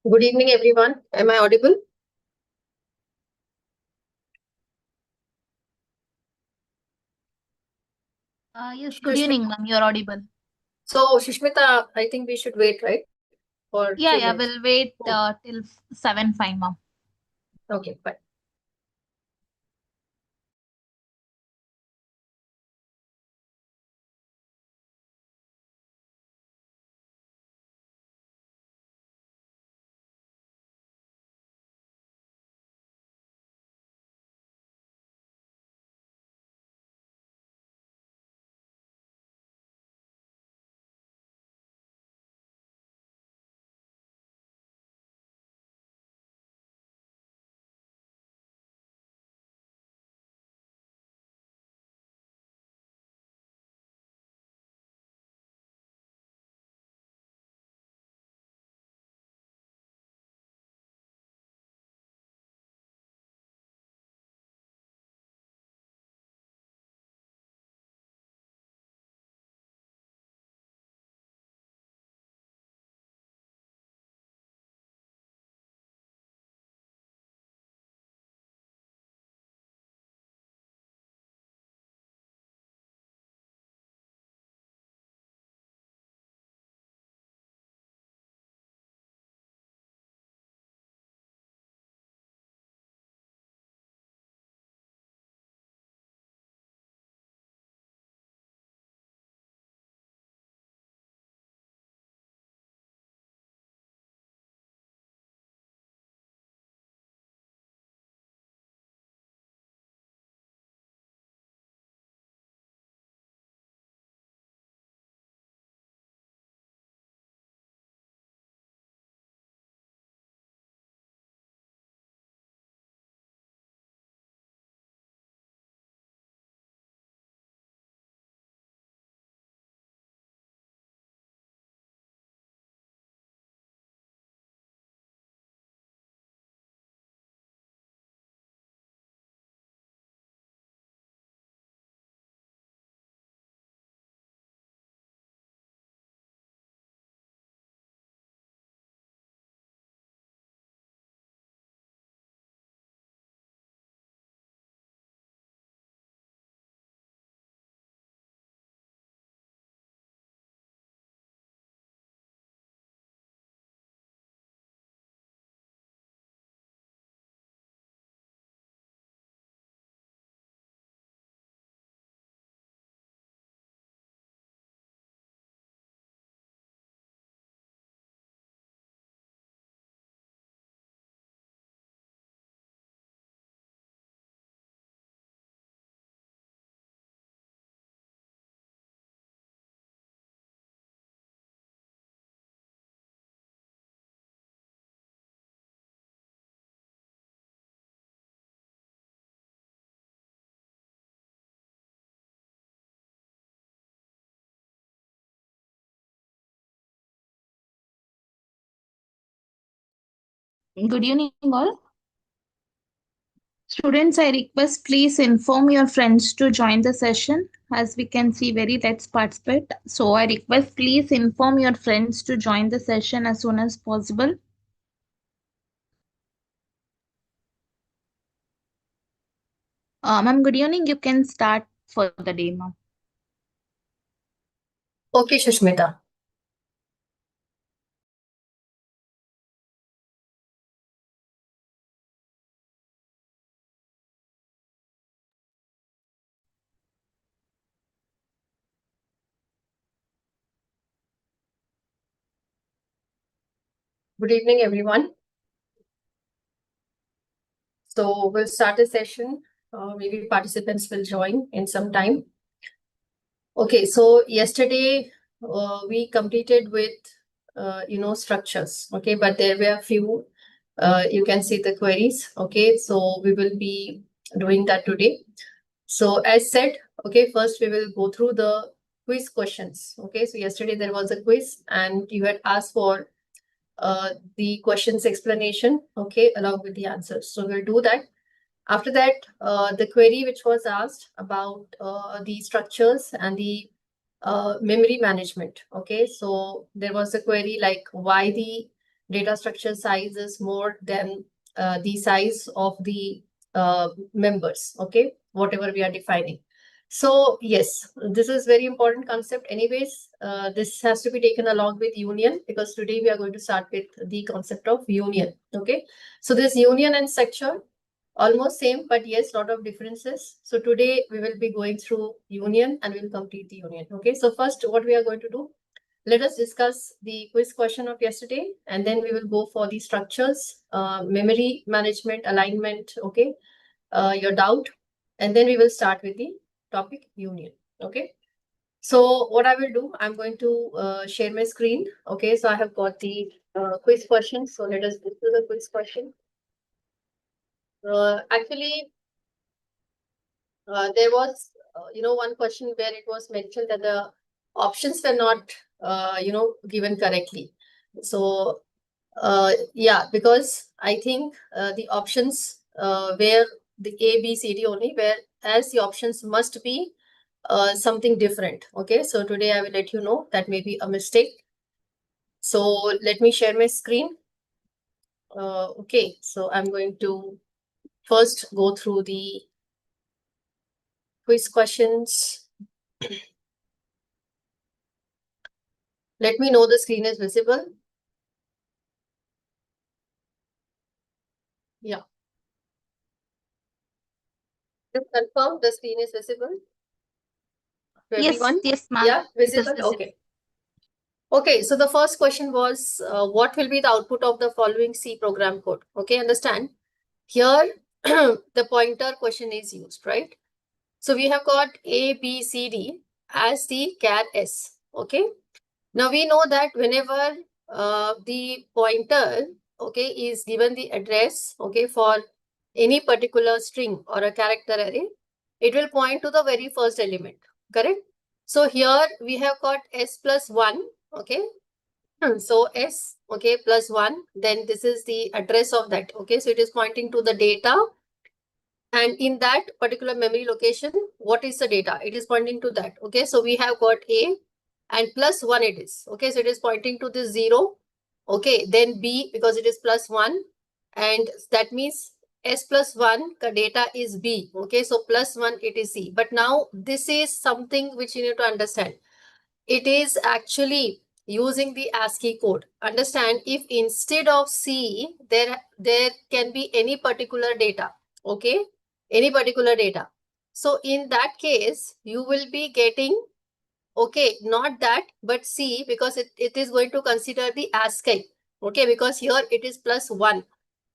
Good evening, everyone. Am I audible? Yes, good evening, ma'am. You're audible. So, Shishmita, I think we should wait, right? For Yeah, few yeah, minutes. we'll wait till 7, fine, ma'am. Okay, fine. Good evening, all. Students, I request please inform your friends to join the session. As we can see, very let's participate. So I request please inform your friends to join the session as soon as possible. Ma'am, good evening. You can start for the day, ma'am. Okay, Shishmita. Good evening, everyone. So, we'll start a session. Maybe participants will join in some time. Okay, so yesterday we completed with structures. Okay, but there were a few. You can see the queries. Okay, so we will be doing that today. So as said, okay, first we will go through the quiz questions. Okay, so yesterday there was a quiz and you had asked for the questions explanation, okay, along with the answers. So we'll do that. After that, the query which was asked about the structures and the memory management. Okay, so there was a query like why the data structure size is more than the size of the members, okay, whatever we are defining. So yes, this is very important concept. Anyways, this has to be taken along with union, because today we are going to start with the concept of union, okay. So this union and structure, almost same, but yes, lot of differences. So today we will be going through union and we'll complete the union, okay. So first, what we are going to do, let us discuss the quiz question of yesterday, and then we will go for the structures, memory management, alignment, okay, your doubt, and then we will start with the topic union, okay. So what I will do, I'm going to share my screen, okay. So I have got the quiz question. So let us go to the quiz question. Actually, there was, one question where it was mentioned that the options were not, given correctly. So, yeah, because I think the options were the A, B, C, D only, whereas the options must be something different. Okay, so today I will let you know that may be a mistake. So let me share my screen. Okay, so I'm going to first go through the quiz questions. Let me know the screen is visible. Yeah. Just confirm the screen is visible to Yes, everyone. yes, ma'am. Yeah, It is visible. visible. Okay. Okay, so the first question was, what will be the output of the following C program code? Okay, understand? Here, the pointer question is used, right? So we have got A, B, C, D as the char S. Okay. Now we know that whenever the pointer, okay, is given the address, okay, for any particular string or a character array, it will point to the very first element, correct? So here we have got S plus 1, okay. So S, okay, plus 1, then this is the address of that, okay. So it is pointing to the data, and in that particular memory location, what is the data? It is pointing to that, okay. So we have got A and plus 1 it is, okay. So it is pointing to this 0, okay. Then B, because it is plus 1, and that means S plus 1, the data is B, okay. So plus 1, it is C. But now this is something which you need to understand. It is actually using the ASCII code. Understand, if instead of C, there can be any particular data, okay, any particular data. So in that case, you will be getting, okay, not that, but C, because it is going to consider the ASCII, okay, because here it is plus 1,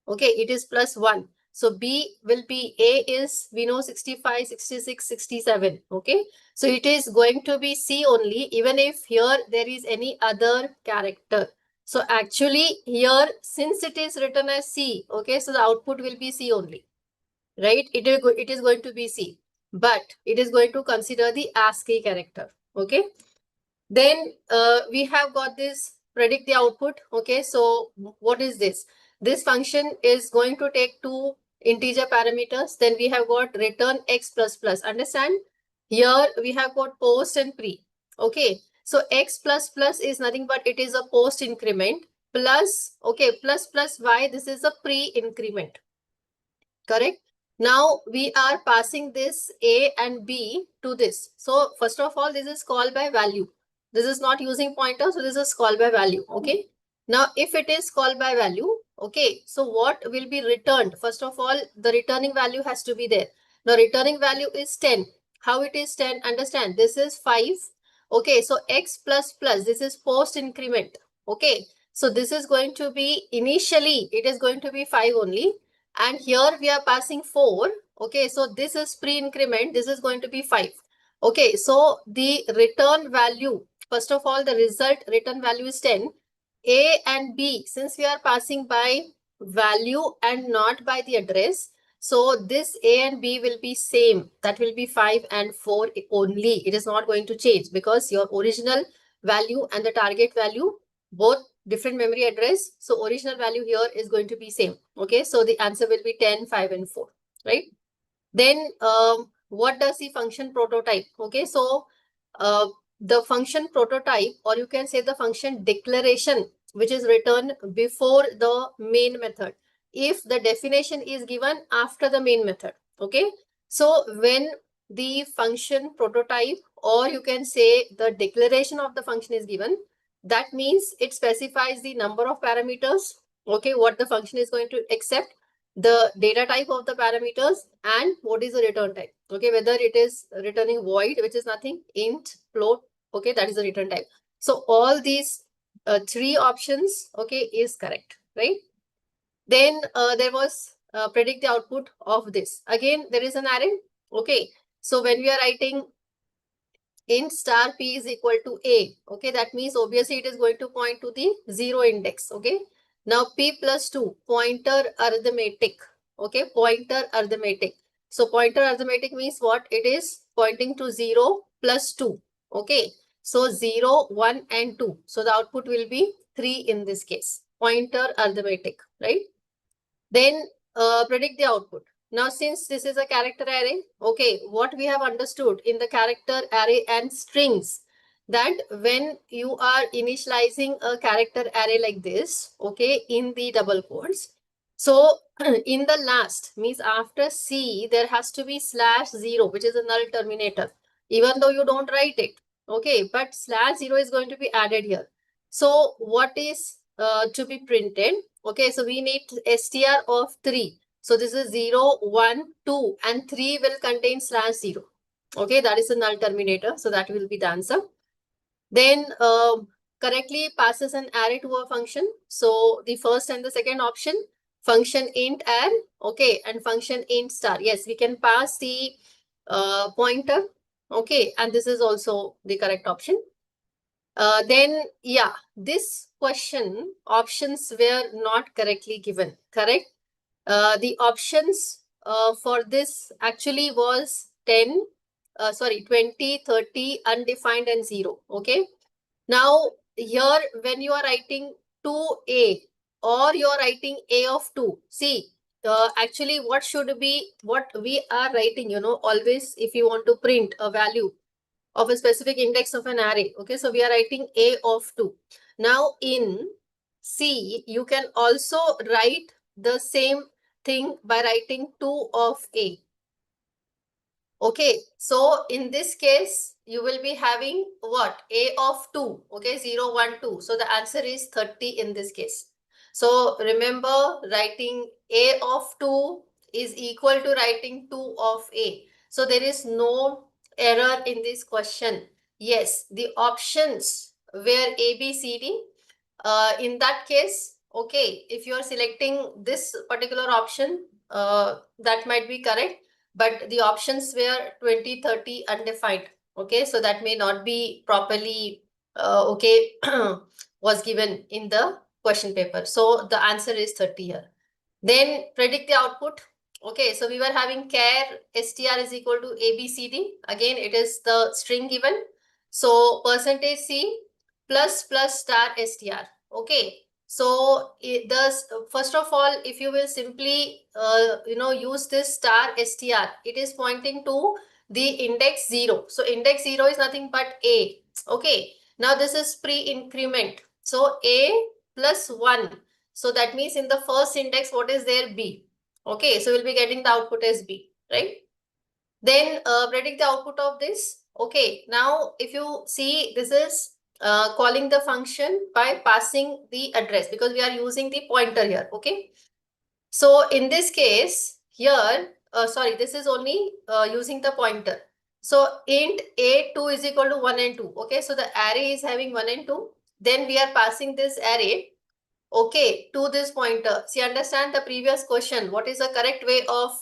okay, it is plus 1. So B will be, A is, we know 65, 66, 67, okay. So it is going to be C only, even if here there is any other character. So actually here, since it is written as C, okay, so the output will be C only, right? It is going to be C, but it is going to consider the ASCII character, okay. Then we have got this predict the output, okay. So what is this? This function is going to take two integer parameters. Then we have got return x plus plus. Understand? Here we have got post and pre, okay. So x plus plus is nothing but it is a post increment, plus, okay, plus plus y, this is a pre increment, correct? Now we are passing this A and B to this. So first of all, this is called by value. This is not using pointer, so this is called by value, okay? Now, if it is called by value, okay, so what will be returned? First of all, the returning value has to be there. The returning value is 10. How it is 10? Understand, this is 5. Okay, so x plus plus, this is post increment, okay? So this is going to be, initially, it is going to be 5 only. And here we are passing 4. Okay, so this is pre-increment. This is going to be 5. Okay, so the return value, first of all, the result return value is 10. A and B, since we are passing by value and not by the address, so this A and B will be same. That will be 5 and 4 only. It is not going to change because your original value and the target value, both different memory address. So original value here is going to be same. Okay, so the answer will be 10, 5 and 4, right? Then what does the function prototype? Okay, so the function prototype, or you can say the function declaration, which is written before the main method if the definition is given after the main method. Okay, so when the function prototype, or you can say the declaration of the function is given, that means it specifies the number of parameters, okay, what the function is going to accept, the data type of the parameters, and what is the return type. Okay, whether it is returning void, which is nothing, int, float, okay, that is the return type. So all these three options, okay, is correct, right? Then there was predict the output of this. Again, there is an array. Okay, so when we are writing int star p is equal to a, okay, that means obviously it is going to point to the 0 index. Okay, now p plus 2, pointer arithmetic. Okay, pointer arithmetic. So pointer arithmetic means what? It is pointing to 0 plus 2. Okay, so 0, 1 and 2. So the output will be 3 in this case. Pointer arithmetic, right? Then predict the output. Now, since this is a character array, okay, what we have understood in the character array and strings, that when you are initializing a character array like this, okay, in the double quotes, so in the last, means after C, there has to be /0, which is a null terminator, even though you don't write it, okay, but /0 is going to be added here. So what is to be printed? Okay, so we need str of 3. So this is 0, 1, 2, and 3 will contain /0. Okay, that is a null terminator. So that will be the answer. Then correctly passes an array to a function. So the first and the second option, function int arr, okay, and function int star. Yes, we can pass the pointer. Okay, and this is also the correct option. Then, yeah, this question, options were not correctly given, correct? The options for this actually was 10, 20, 30, undefined and 0, okay? Now, here when you are writing 2a or you are writing a of 2, see, actually what should be, what we are writing, you know, always if you want to print a value of a specific index of an array. Okay, so we are writing a of 2. Now in C, you can also write the same thing by writing 2 of a. Okay, so in this case, you will be having what? A of 2, okay, 0, 1, 2. So the answer is 30 in this case. So remember, writing A of 2 is equal to writing 2 of A. So there is no error in this question. Yes, the options were A, B, C, D. In that case, okay, if you are selecting this particular option, that might be correct, but the options were 20, 30 undefined. Okay, so that may not be properly, okay, was given in the question paper. So the answer is 30 here. Then predict the output. Okay, so we were having char str is equal to ABCD. Again, it is the string given. So percentage C plus star str. Okay, so first of all, if you will simply use this star str, it is pointing to the index 0. So index 0 is nothing but A. Okay, now this is pre-increment. So A plus 1. So that means in the first index, what is there? B. Okay, so we'll be getting the output as B, right? Then predict the output of this. Okay, now if you see, this is calling the function by passing the address, because we are using the pointer here. Okay, so in this case here, this is only using the pointer. So int a2 is equal to 1 and 2. Okay, so the array is having 1 and 2. Then we are passing this array, okay, to this pointer. See, understand the previous question. What is the correct way of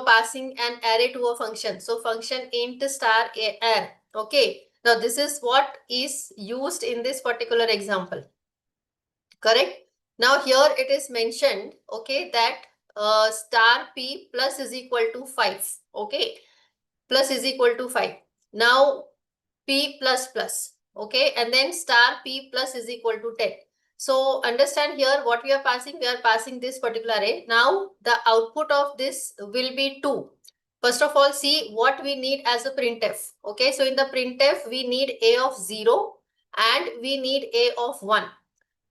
passing an array to a function? So function int star arr. Okay, now this is what is used in this particular example, correct? Now here it is mentioned, okay, that star p plus is equal to 5. Okay, plus is equal to 5. Now p plus plus, okay, and then star p plus is equal to 10. So understand here what we are passing. We are passing this particular array. Now the output of this will be 2. First of all, see what we need as a printf. Okay, so in the printf we need a of 0 and we need a of 1.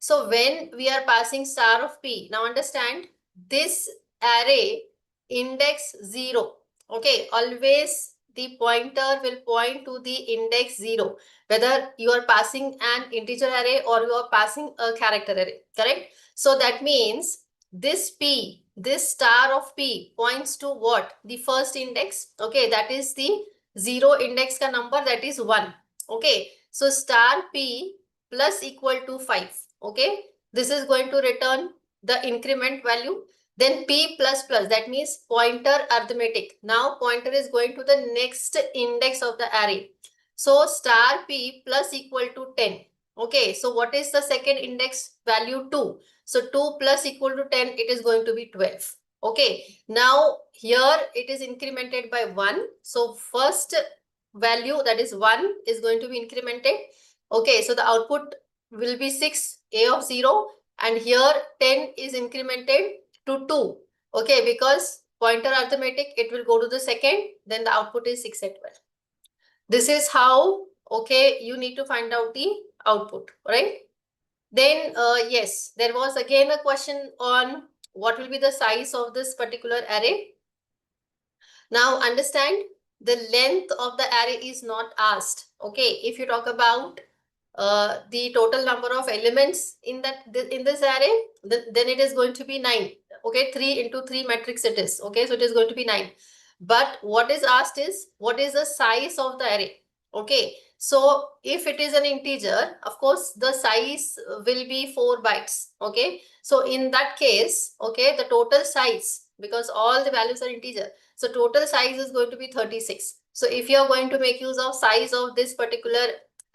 So when we are passing star of P, now understand this array index 0. Okay, always the pointer will point to the index 0, whether you are passing an integer array or you are passing a character array, correct? So that means this P, this star of P points to what? The first index. Okay, that is the 0 index ka number, that is 1. Okay, so star P plus equal to 5. Okay, this is going to return the increment value. Then P plus plus, that means pointer arithmetic. Now pointer is going to the next index of the array. So star P plus equal to 10. Okay, so what is the second index value? 2. So 2 plus equal to 10, it is going to be 12. Okay, now here it is incremented by 1. So first value, that is 1, is going to be incremented. Okay, so the output will be 6, A of 0, and here 10 is incremented to 2. Okay, because pointer arithmetic, it will go to the second, then the output is 6 and 12. This is how, okay, you need to find out the output, right? Then, yes, there was again a question on what will be the size of this particular array. Now, understand, the length of the array is not asked. Okay, if you talk about the total number of elements in this array, then it is going to be 9. Okay, 3 into 3 matrix it is. Okay, so it is going to be 9. But what is asked is, what is the size of the array? Okay, so if it is an integer, of course, the size will be 4 bytes. Okay, so in that case, okay, the total size, because all the values are integer, so total size is going to be 36. So if you are going to make use of size of this particular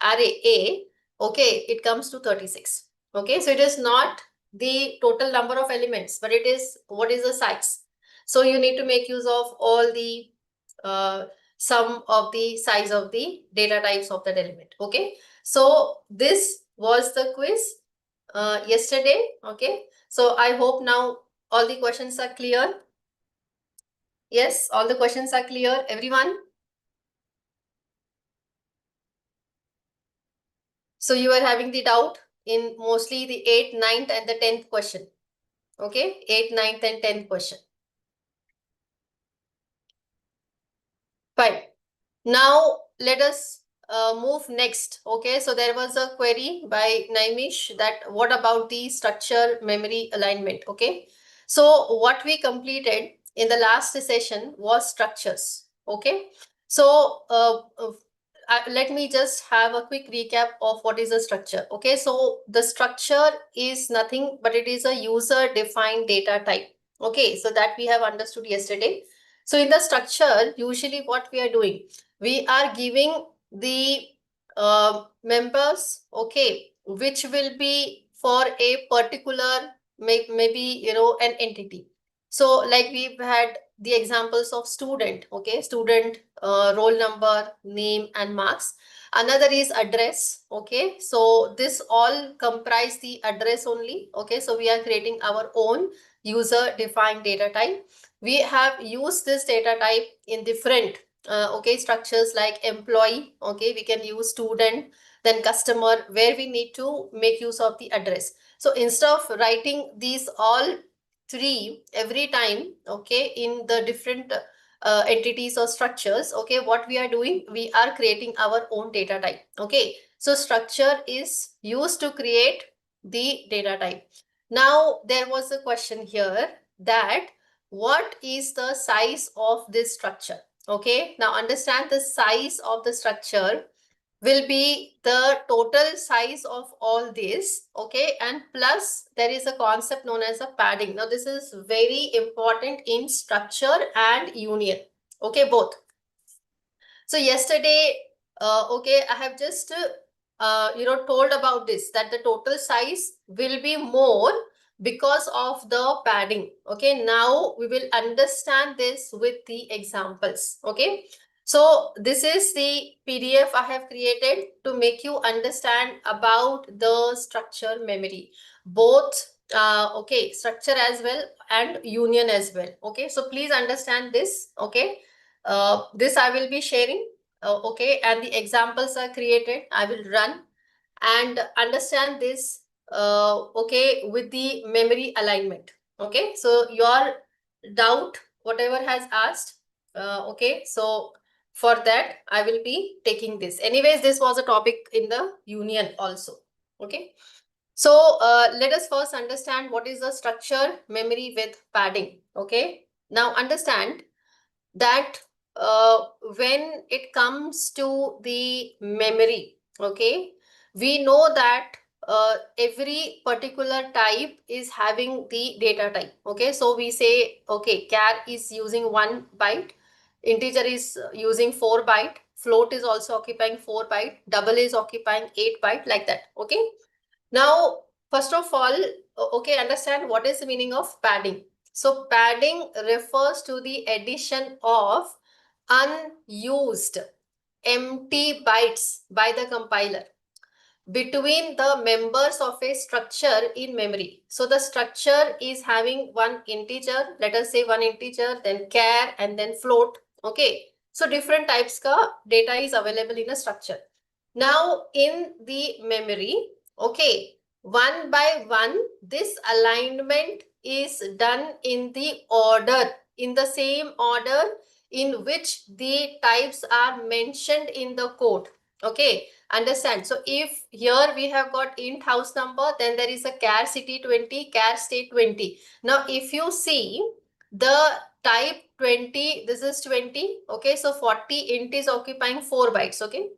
array A, okay, it comes to 36. Okay, so it is not the total number of elements, but it is what is the size. So you need to make use of all the sum of the size of the data types of that element. Okay, so this was the quiz yesterday. Okay, so I hope now all the questions are clear. Yes, all the questions are clear, everyone. So you are having the doubt in mostly the 8th, 9th and the 10th question. Okay, 8th, 9th and 10th question. Fine. Now let us move next. Okay, so there was a query by Naimish that what about the structure memory alignment? Okay, so what we completed in the last session was structures. Okay, so let me just have a quick recap of what is a structure. Okay, so the structure is nothing but it is a user defined data type. Okay, so that we have understood yesterday. So in the structure, usually what we are doing, we are giving the members, okay, which will be for a particular, maybe, you know, an entity. So like we've had the examples of student, okay, student, roll number, name and marks. Another is address. Okay, so this all comprise the address only. Okay, so we are creating our own user defined data type. We have used this data type in different okay, structures like employee. Okay, we can use student, then customer, where we need to make use of the address. So instead of writing these all three every time, okay, in the different entities or structures, okay, what we are doing, we are creating our own data type. Okay, so structure is used to create the data type. Now there was a question here that what is the size of this structure? Okay, now understand the size of the structure will be the total size of all this. Okay, and plus there is a concept known as a padding. Now this is very important in structure and union. Okay, both. So yesterday, okay, I have just told about this, that the total size will be more because of the padding. Okay, now we will understand this with the examples. Okay, so this is the PDF I have created to make you understand about the structure memory, both okay, structure as well and union as well. Okay, so please understand this. Okay, this I will be sharing. Okay, and the examples are created. I will run and understand this okay, with the memory alignment. Okay, so your doubt, whatever has asked, okay, so for that, I will be taking this. Anyways, this was a topic in the union also. Okay, so let us first understand what is the structure memory with padding. Okay, now understand that when it comes to the memory, okay, we know that every particular type is having the data type. Okay, so we say, okay, char is using 1 byte, integer is using 4 byte, float is also occupying 4 byte, double is occupying 8 byte, like that. Okay, now first of all, okay, understand what is the meaning of padding. So padding refers to the addition of unused empty bytes by the compiler between the members of a structure in memory. So the structure is having one integer, let us say one integer, then char, and then float. Okay, so different types ka data is available in a structure. Now in the memory, okay, one by one, this alignment is done in the order, in the same order in which the types are mentioned in the code. Okay, understand? So if here we have got int house number, then there is a char city 20, char state 20. Now if you see the type 20, this is 20. Okay, so 40 int is occupying 4 bytes. Okay,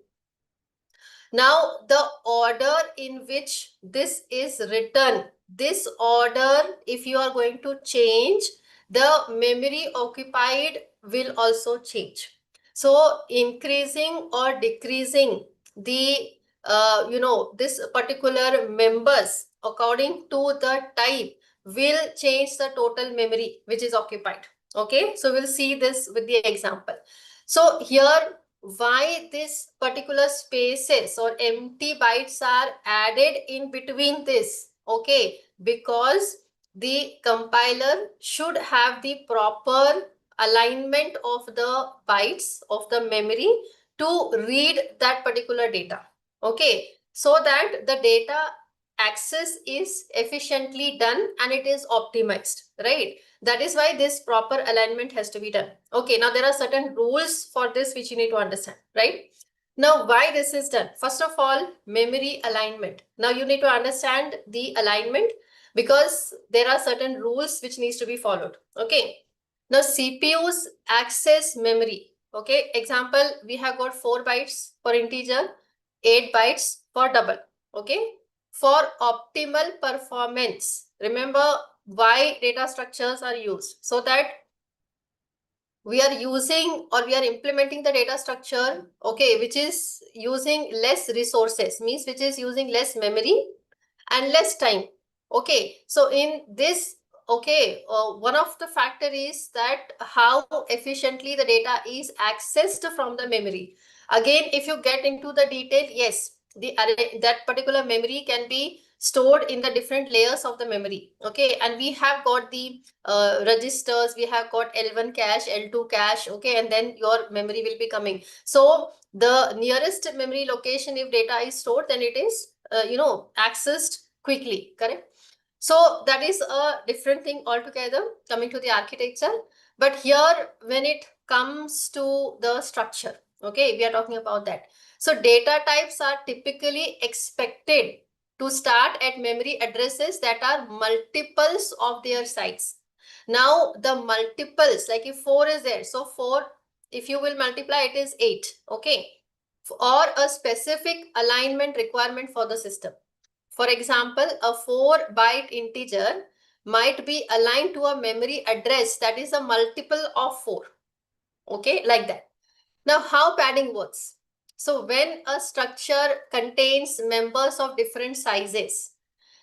now the order in which this is written, this order, if you are going to change, the memory occupied will also change. So increasing or decreasing the this particular members according to the type will change the total memory which is occupied. Okay, so we'll see this with the example. So here, why this particular spaces or empty bytes are added in between this? Okay, because the compiler should have the proper alignment of the bytes of the memory to read that particular data. Okay, so that the data access is efficiently done and it is optimized, right? That is why this proper alignment has to be done. Okay, now there are certain rules for this which you need to understand, right? Now, why this is done? First of all, memory alignment. Now you need to understand the alignment because there are certain rules which needs to be followed. Okay. Now CPU's access memory. Okay, example, we have got 4 bytes for integer, 8 bytes for double. Okay, for optimal performance. Remember why data structures are used, so that we are using or we are implementing the data structure, okay, which is using less resources, means which is using less memory and less time. Okay, so in this, okay, one of the factor is that how efficiently the data is accessed from the memory. Again, if you get into the detail, yes, the that particular memory can be stored in the different layers of the memory. Okay, and we have got the registers, we have got L1 cache, L2 cache. Okay, and then your memory will be coming. So the nearest memory location, if data is stored, then it is accessed quickly, correct? So that is a different thing altogether coming to the architecture. But here when it comes to the structure, okay, we are talking about that. So data types are typically expected to start at memory addresses that are multiples of their size. Now the multiples, like if 4 is there, so 4, if you will multiply, it is 8. Okay, or a specific alignment requirement for the system. For example, a 4-byte integer might be aligned to a memory address that is a multiple of 4. Okay, like that. Now, how padding works? So when a structure contains members of different sizes,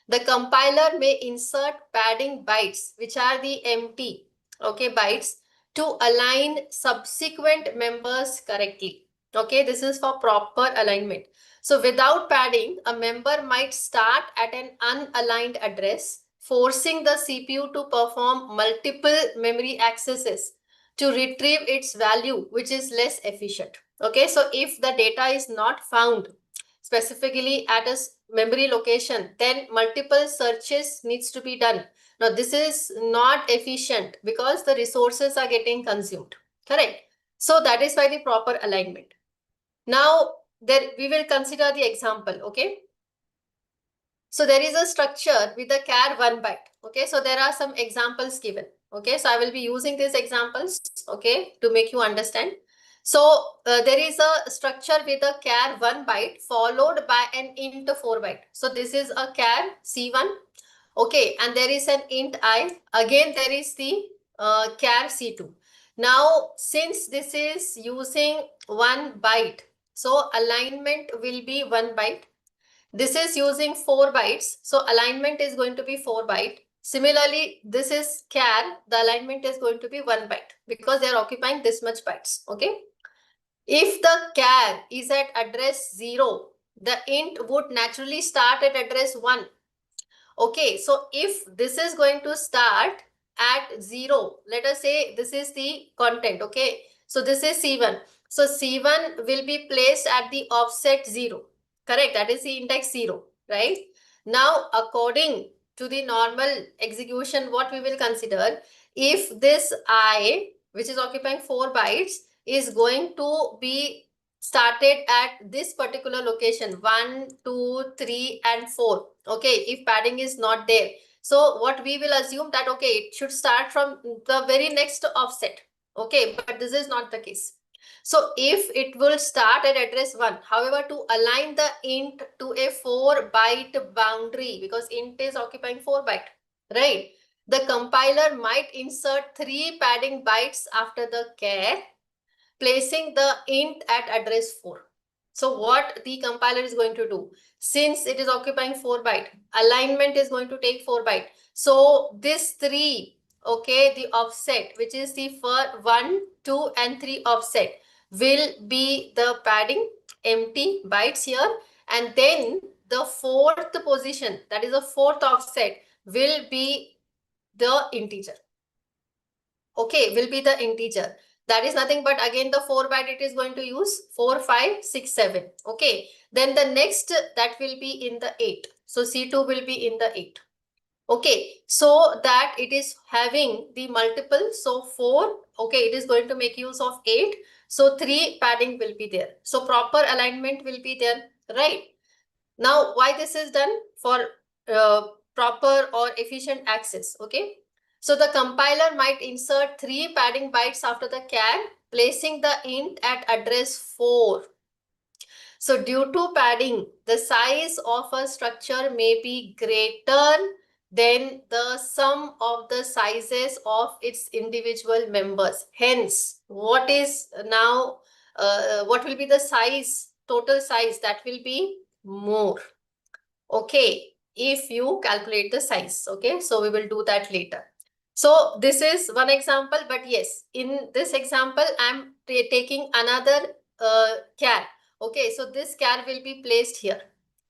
the compiler may insert padding bytes, which are the empty, okay, bytes, to align subsequent members correctly. Okay, this is for proper alignment. So without padding, a member might start at an unaligned address, forcing the CPU to perform multiple memory accesses to retrieve its value, which is less efficient. Okay, so if the data is not found, specifically at a memory location, then multiple searches needs to be done. Now, this is not efficient because the resources are getting consumed, correct? So that is why the proper alignment. Now, there we will consider the example, okay? So there is a structure with a char 1 byte, okay? So there are some examples given, okay? So I will be using these examples, okay, to make you understand. So there is a structure with a char 1 byte followed by an int 4 byte. So this is a char C1, okay, and there is an int I. Again, there is the char C2. Now, since this is using 1 byte, so alignment will be 1 byte. This is using 4 bytes. So alignment is going to be 4 byte. Similarly, this is char. The alignment is going to be 1 byte because they are occupying this much bytes. Okay. If the char is at address 0, the int would naturally start at address 1. Okay. So if this is going to start at 0, let us say this is the content. Okay. So this is C1. So C1 will be placed at the offset 0. Correct. That is the index 0, right? Now, according to the normal execution, what we will consider, if this I, which is occupying 4 bytes, is going to be started at this particular location, 1, 2, 3, and 4. Okay, if padding is not there. So what we will assume that, okay, it should start from the very next offset. Okay, but this is not the case. So if it will start at address 1, however, to align the int to a 4 byte boundary, because int is occupying 4 byte, right? The compiler might insert 3 padding bytes after the char, placing the int at address 4. So what the compiler is going to do, since it is occupying 4 byte, alignment is going to take 4 byte. So this 3, okay, the offset, which is the 1, 2, and 3 offset, will be the padding empty bytes here, and then the 4th position, that is the 4th offset, will be the integer. Okay, will be the integer. That is nothing but again the 4 byte it is going to use 4, 5, 6, 7. Okay, then the next that will be in the 8. So C2 will be in the 8. Okay, so that it is having the multiple. So 4, okay, it is going to make use of 8. So 3 padding will be there. So proper alignment will be there, right? Now, why this is done? For proper or efficient access, okay? So the compiler might insert 3 padding bytes after the char, placing the int at address 4. So due to padding, the size of a structure may be greater than the sum of the sizes of its individual members. Hence, what is now, what will be the size, total size? That will be more. Okay, if you calculate the size. Okay, so we will do that later. So this is one example, but yes, in this example, I'm taking another char. Okay, so this char will be placed here.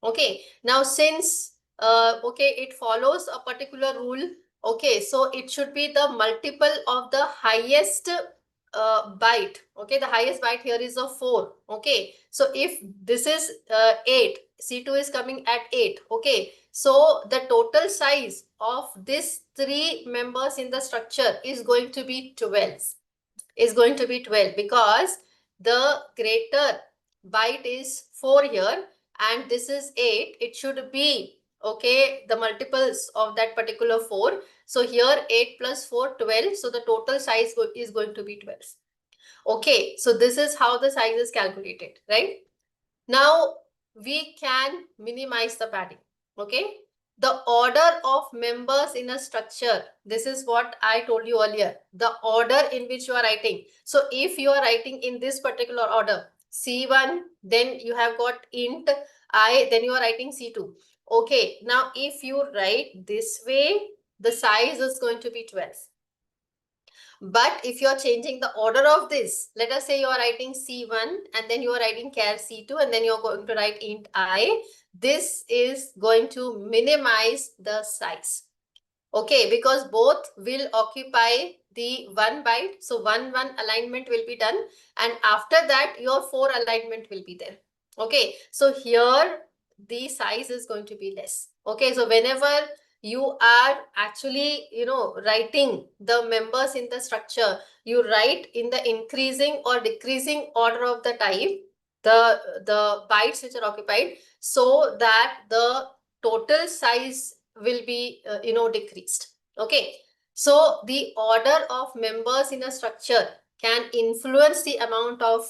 Okay, now since okay, it follows a particular rule. Okay, so it should be the multiple of the highest byte. Okay, the highest byte here is a 4. Okay, so if this is 8, C2 is coming at 8. Okay, so the total size of this 3 members in the structure is going to be 12. Is going to be 12 because the greater byte is 4 here and this is 8. It should be, okay, the multiples of that particular 4. So here 8 plus 4, 12. So the total size is going to be 12. Okay, so this is how the size is calculated, right? Now we can minimize the padding. Okay, the order of members in a structure, this is what I told you earlier, the order in which you are writing. So if you are writing in this particular order, C1, then you have got int I, then you are writing C2. Okay, now if you write this way, the size is going to be 12. But if you're changing the order of this, let us say you are writing C1 and then you are writing char C2 and then you're going to write int I, this is going to minimize the size. Okay, because both will occupy the 1 byte. So 1, 1 alignment will be done. And after that, your 4 alignment will be there. Okay, so here the size is going to be less. Okay, so whenever you are actually, writing the members in the structure, you write in the increasing or decreasing order of the type, the bytes which are occupied, so that the total size will be, decreased. Okay, so the order of members in a structure can influence the amount of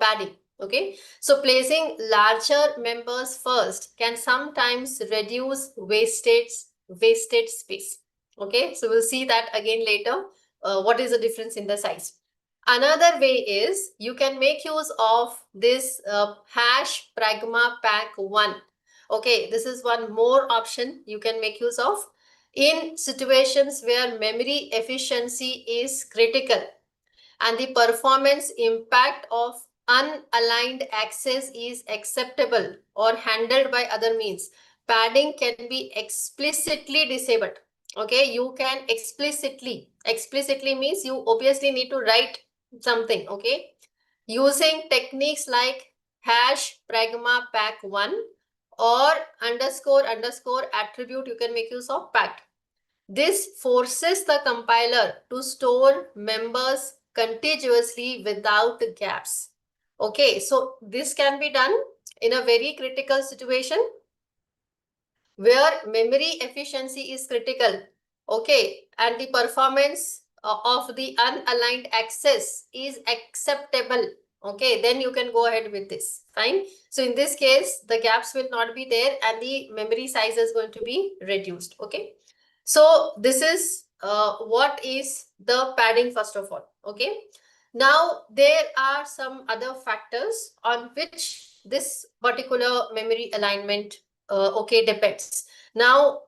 padding. Okay, so placing larger members first can sometimes reduce wasted space. Okay, so we'll see that again later. What is the difference in the size? Another way is you can make use of this hash pragma pack 1. Okay, this is one more option you can make use of in situations where memory efficiency is critical and the performance impact of unaligned access is acceptable or handled by other means. Padding can be explicitly disabled. Okay, you can explicitly means you obviously need to write something. Okay, using techniques like hash pragma pack 1 or underscore attribute, you can make use of packed. This forces the compiler to store members contiguously without gaps. Okay, so this can be done in a very critical situation where memory efficiency is critical. Okay, and the performance of the unaligned access is acceptable. Okay, then you can go ahead with this. Fine. So in this case, the gaps will not be there and the memory size is going to be reduced. Okay. So this is what is the padding first of all. Okay. Now there are some other factors on which this particular memory alignment depends. Now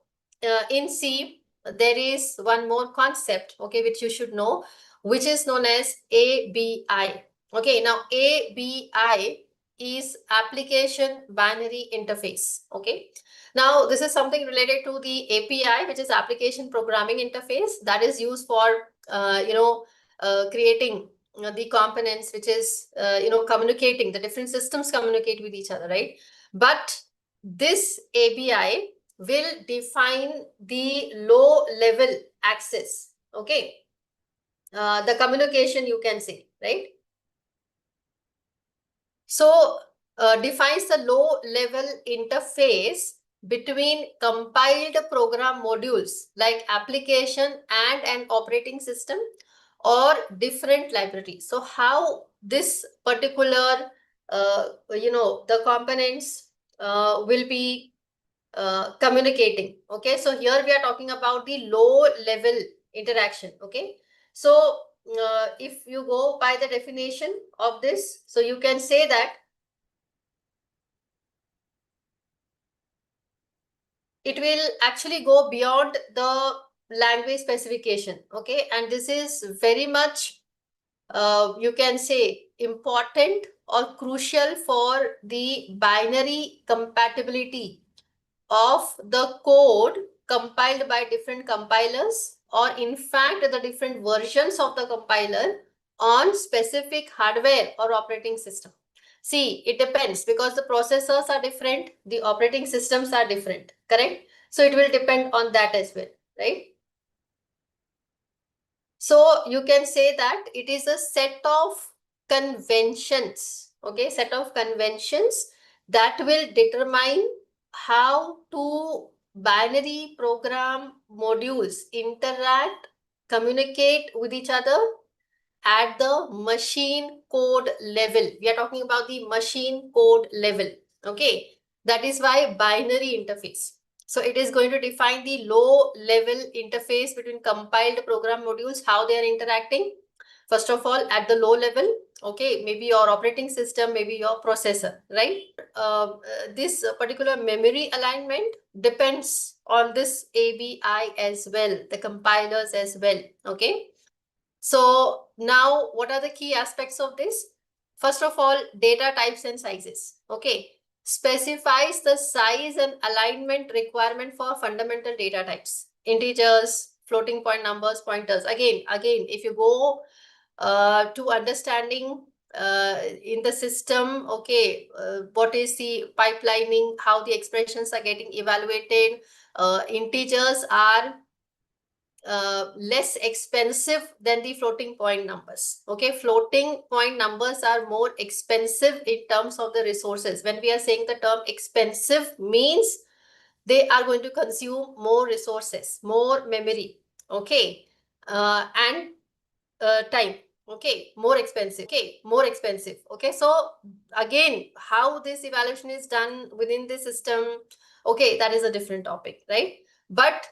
in C there is one more concept, okay, which you should know, which is known as ABI. Okay, now ABI is application binary interface. Okay, now this is something related to the API, which is application programming interface, that is used for creating the components, which is communicating, the different systems communicate with each other, right? But this ABI will define the low level access. Okay, the communication, you can say, right? So defines the low level interface between compiled program modules like application and an operating system or different libraries. So how this particular the components will be communicating. Okay, so here we are talking about the low level interaction. Okay, so if you go by the definition of this, so you can say that it will actually go beyond the language specification. Okay, and this is very much you can say important or crucial for the binary compatibility of the code compiled by different compilers, or in fact the different versions of the compiler on specific hardware or operating system. See, it depends because the processors are different, the operating systems are different, correct? So it will depend on that as well, right? So you can say that it is a set of conventions, okay, set of conventions that will determine how two binary program modules interact, communicate with each other at the machine code level. We are talking about the machine code level. Okay, that is why binary interface. So it is going to define the low level interface between compiled program modules, how they are interacting. First of all, at the low level, okay, maybe your operating system, maybe your processor, right? This particular memory alignment depends on this ABI as well, the compilers as well, okay? So now what are the key aspects of this? First of all, data types and sizes. Okay, specifies the size and alignment requirement for fundamental data types, integers, floating point numbers, pointers. Again, if you go to understanding in the system, okay, what is the pipelining, how the expressions are getting evaluated. Integers are less expensive than the floating point numbers. Okay, floating point numbers are more expensive in terms of the resources. When we are saying the term expensive, means they are going to consume more resources, more memory, okay, and time. Okay, more expensive. Okay, so again, how this evaluation is done within the system, okay, that is a different topic, right? But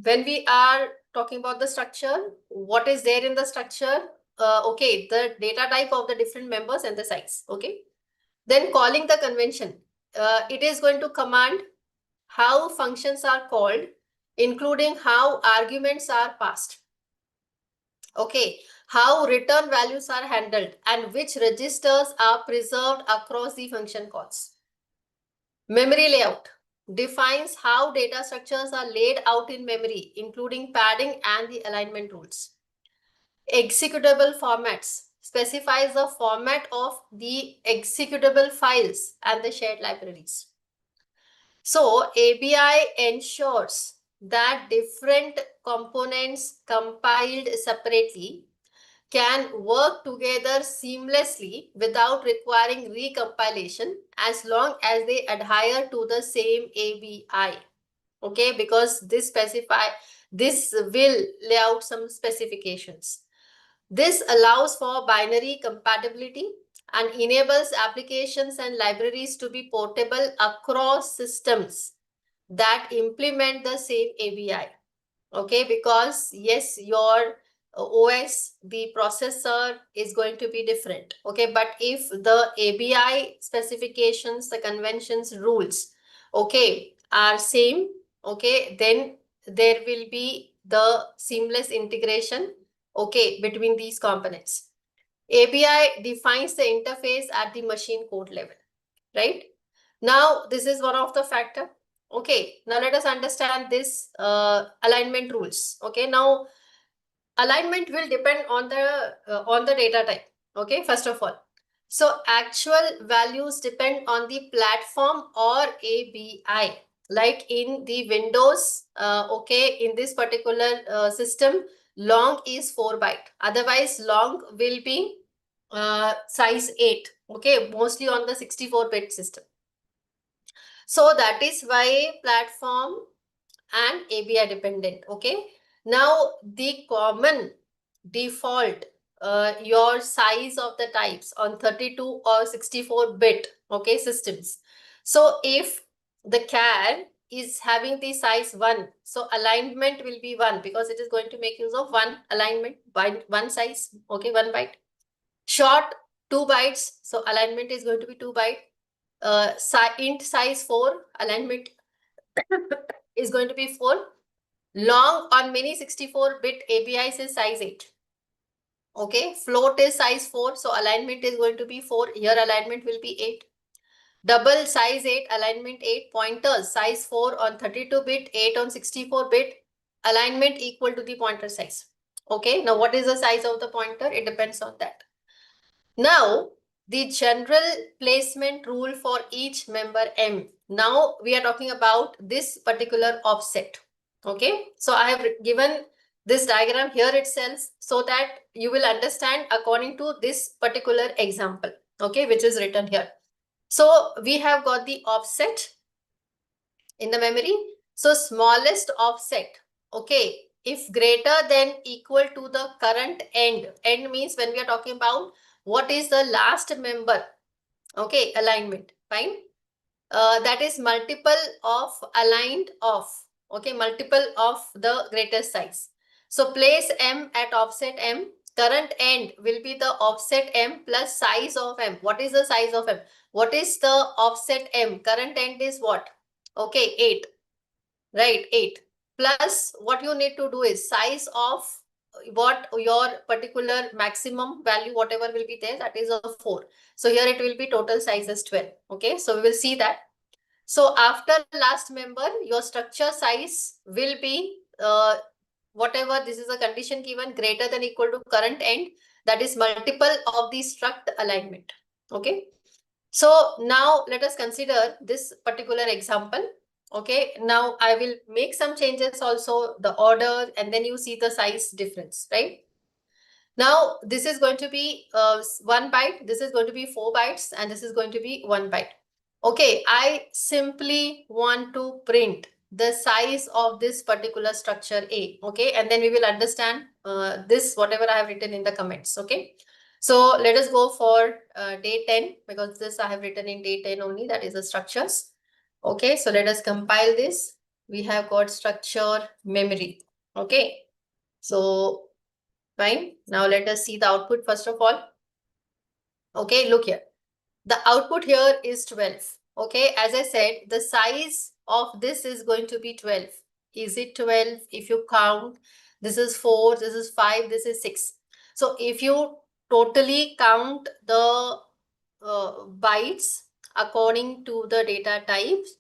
when we are talking about the structure, what is there in the structure? Okay, the data type of the different members and the size. Okay, then calling the convention, it is going to command how functions are called, including how arguments are passed. Okay, how return values are handled and which registers are preserved across the function calls. Memory layout defines how data structures are laid out in memory, including padding and the alignment rules. Executable formats specifies the format of the executable files and the shared libraries. So ABI ensures that different components compiled separately can work together seamlessly without requiring recompilation as long as they adhere to the same ABI. Okay, because this will lay out some specifications. This allows for binary compatibility and enables applications and libraries to be portable across systems that implement the same ABI. Okay, because yes, your OS, the processor is going to be different. Okay, but if the ABI specifications, the conventions, rules, okay, are same, okay, then there will be the seamless integration, okay, between these components. ABI defines the interface at the machine code level, right? Now, this is one of the factor. Okay, now let us understand this alignment rules. Okay, now alignment will depend on the data type. Okay, first of all. So actual values depend on the platform or ABI. Like in the Windows, okay, in this particular system, long is 4 byte. Otherwise, long will be size 8. Okay, mostly on the 64-bit system. So that is why platform and ABI dependent. Okay. Now the common default, your size of the types on 32 or 64-bit, okay, systems. So if the CAD is having the size 1, so alignment will be 1 because it is going to make use of one alignment by one size, okay, 1 byte. Short, 2 bytes, so alignment is going to be 2 byte. Int size 4, alignment is going to be 4. Long on many 64-bit ABIs is size 8. Okay, float is size 4, so alignment is going to be 4. Here alignment will be 8. Double size 8, alignment 8. Pointers size 4 on 32-bit, 8 on 64-bit. Alignment equal to the pointer size. Okay, now what is the size of the pointer? It depends on that. Now, the general placement rule for each member M. Now we are talking about this particular offset. Okay, so I have given this diagram here itself so that you will understand according to this particular example, okay, which is written here. So we have got the offset in the memory. So smallest offset, okay, if greater than equal to the current end means when we are talking about what is the last member, okay, alignment, fine. That is multiple of aligned of, okay, multiple of the greatest size. So place M at offset M. Current end will be the offset M plus size of M. What is the size of M? What is the offset M? Current end is what? Okay, 8. Right, 8. Plus what you need to do is size of what your particular maximum value, whatever will be there, that is a 4. So here it will be total size is 12. Okay, so we will see that. So after last member, your structure size will be whatever, this is a condition given, greater than equal to current end. That is multiple of the struct alignment. Okay. So now let us consider this particular example. Okay. Now I will make some changes also, the order, and then you see the size difference, right? Now this is going to be 1 byte. This is going to be 4 bytes, and this is going to be 1 byte. Okay, I simply want to print the size of this particular structure A. Okay, and then we will understand this, whatever I have written in the comments. Okay, so let us go for day 10, because this I have written in day 10 only, that is the structures. Okay, so let us compile this. We have got structure memory. Okay, so fine. Now let us see the output first of all. Okay, look here. The output here is 12. Okay, as I said, the size of this is going to be 12. Is it 12? If you count, this is 4, this is 5, this is 6. So if you totally count the bytes according to the data types,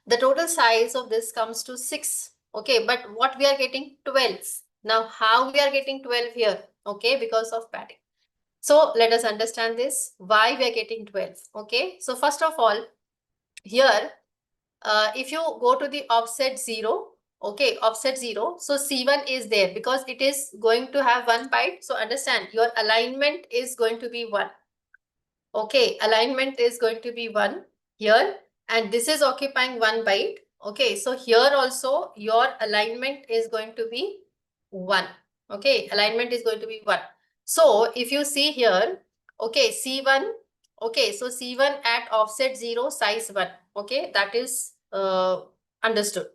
the total size of this comes to 6. Okay, but what we are getting? 12. Now, how we are getting 12 here? Okay, because of padding. So let us understand this, why we are getting 12. Okay, so first of all, here, if you go to the offset 0, okay, offset 0, so C1 is there because it is going to have 1 byte. So understand, your alignment is going to be 1. Okay, alignment is going to be 1 here, and this is occupying 1 byte. Okay, so here also your alignment is going to be 1. Okay, alignment is going to be 1. So if you see here, okay, C1, okay, so C1 at offset 0, size 1. Okay, that is understood.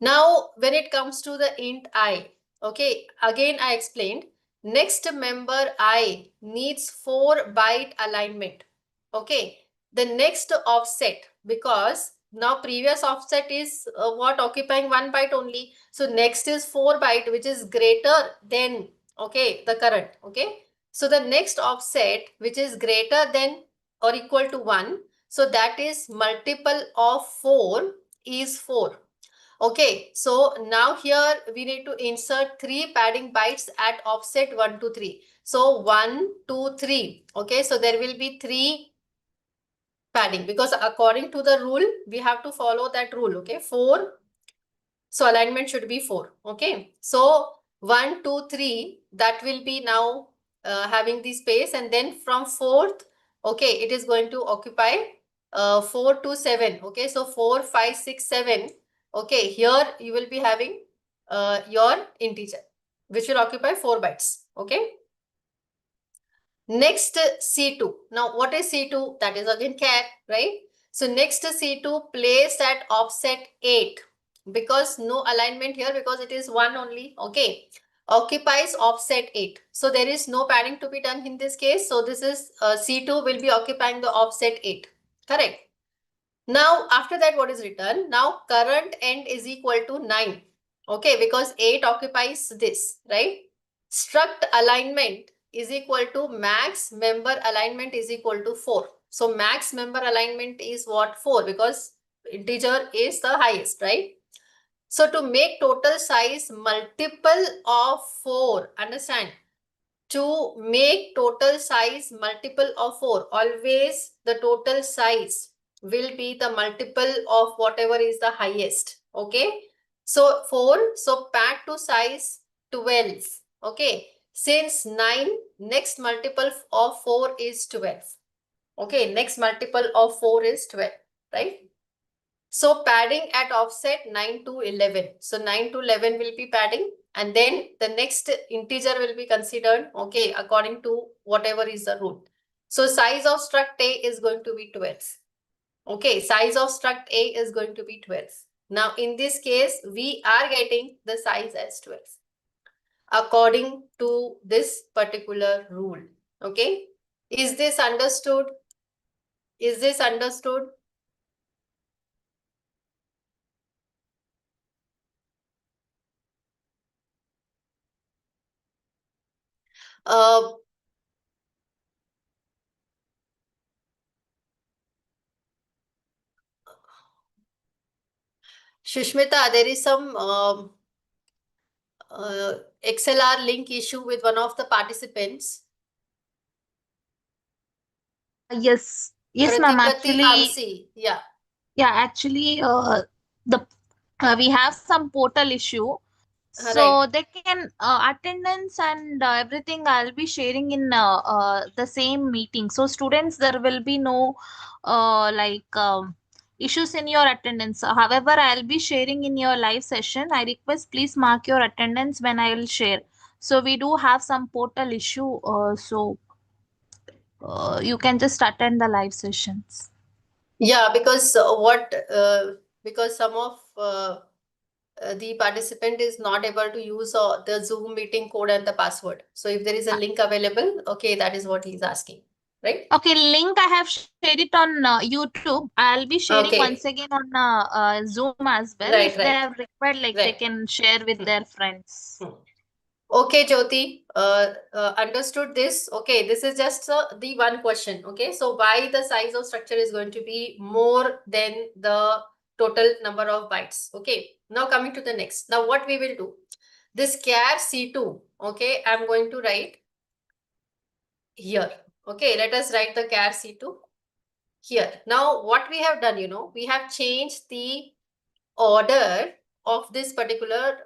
Now, when it comes to the int I, okay, again I explained, next member I needs 4 byte alignment. Okay, the next offset, because now previous offset is what, occupying 1 byte only. So next is 4 byte, which is greater than, okay, the current. Okay, so the next offset, which is greater than or equal to 1, so that is multiple of 4 is 4. Okay, so now here we need to insert 3 padding bytes at offset 1 to 3. So 1, 2, 3. Okay, so there will be 3 padding, because according to the rule, we have to follow that rule. Okay, 4. So alignment should be 4. Okay, so 1, 2, 3, that will be now having the space, and then from 4th, okay, it is going to occupy 4 to 7. Okay, so 4, 5, 6, 7. Okay, here you will be having your integer, which will occupy 4 bytes. Okay. Next, C2. Now, what is C2? That is again char, right? So next C2 placed at offset 8, because no alignment here, because it is 1 only. Okay, occupies offset 8. So there is no padding to be done in this case. So this is C2 will be occupying the offset 8. Correct. Now, after that, what is written? Now, current end is equal to 9. Okay, because 8 occupies this, right? Struct alignment is equal to max member alignment is equal to 4. So, max member alignment is what? 4, because integer is the highest, right? So, to make total size multiple of 4, understand? To make total size multiple of 4, always the total size will be the multiple of whatever is the highest. Okay, so 4, so pad to size 12. Okay, since 9, next multiple of 4 is 12. Okay, next multiple of 4 is 12, right? So padding at offset 9 to 11. So 9 to 11 will be padding, and then the next integer will be considered, okay, according to whatever is the rule. So size of struct A is going to be 12. Okay, size of struct A is going to be 12. Now in this case, we are getting the size as 12 according to this particular rule. Okay, is this understood? Is this understood? Uh, Shushmita, there is some XLR link issue with one of the participants. Yes, ma'am. Pratikati Actually, Hamsi. Yeah, the we have some portal issue, right. so they can attendance and everything. I'll be sharing in the same meeting. So students, there will be no issues in your attendance. However, I'll be sharing in your live session. I request please mark your attendance when I will share. So we do have some portal issue. You can just attend the live sessions. Yeah, because some of the participant is not able to use the Zoom meeting code and the password. So if there is a link available, okay, that is what he's asking, right? Okay, link I have shared it on YouTube. I'll be sharing once Okay, again on Zoom as well. If right, they right, have required, like they right. can share with Hmm, their friends. hmm. Okay, Jyoti, understood this. Okay, this is just the one question. Okay, so why the size of structure is going to be more than the total number of bytes? Okay, now coming to the next. Now what we will do? This char C2, okay, I'm going to write here. Okay, let us write the char C2 here. Now what we have done, we have changed the order of this particular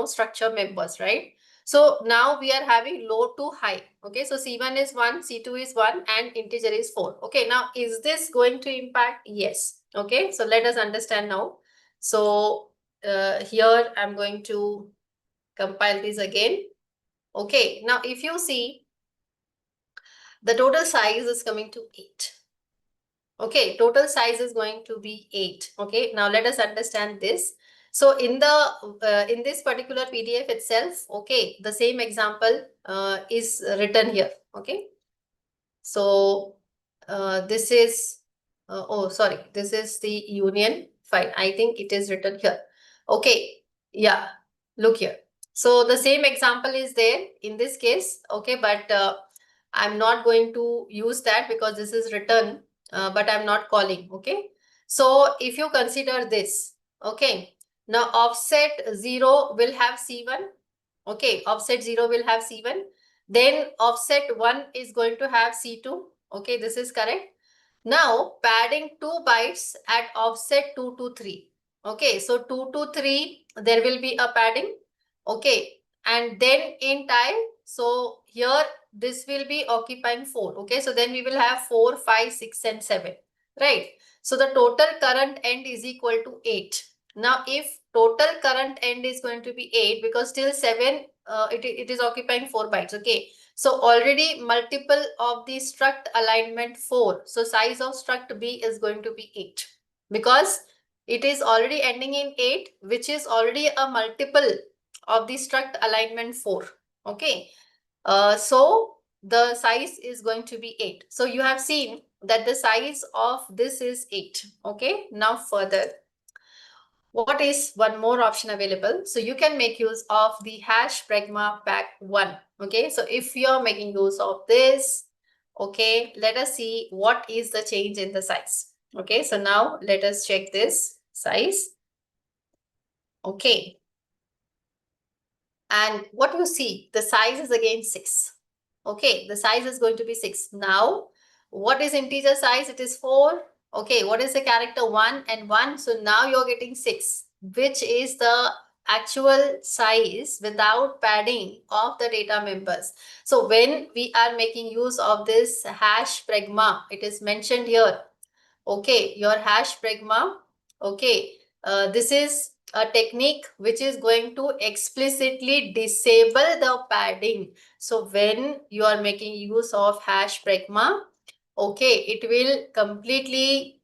structure members, right? So now we are having low to high. Okay, so C1 is 1, C2 is 1, and integer is 4. Okay, now is this going to impact? Yes. Okay, so let us understand now. So here I'm going to compile this again. Okay, now if you see, the total size is coming to 8. Okay, total size is going to be 8. Okay, now let us understand this. So in this particular PDF itself, okay, the same example is written here. Okay, so this is this is the union. Fine, I think it is written here. Okay, yeah, look here. So the same example is there in this case. Okay, but I'm not going to use that because this is written, but I'm not calling. Okay, so if you consider this, okay, now offset 0 will have C1. Okay, offset 0 will have C1. Then offset 1 is going to have C2. Okay, this is correct. Now padding 2 bytes at offset 2 to 3. Okay, so 2 to 3, there will be a padding. Okay, and then in time, so here this will be occupying 4. Okay, so then we will have 4, 5, 6, and 7. Right. So the total current end is equal to 8. Now, if total current end is going to be 8, because still 7, it is occupying 4 bytes. Okay. So already multiple of the struct alignment 4. So size of struct B is going to be 8, because it is already ending in 8, which is already a multiple of the struct alignment 4. Okay. So the size is going to be 8. So you have seen that the size of this is 8. Okay. Now further, what is one more option available? So you can make use of the hash pragma pack 1. Okay, so if you're making use of this, okay, let us see what is the change in the size. Okay, so now let us check this size. Okay, and what you see, the size is again 6. Okay, the size is going to be 6. Now, what is integer size? It is 4. Okay, what is the character? 1 and 1. So now you're getting 6, which is the actual size without padding of the data members. So when we are making use of this hash pragma, it is mentioned here. Okay, your hash pragma. Okay, this is a technique which is going to explicitly disable the padding. So when you are making use of hash pragma, okay, it will completely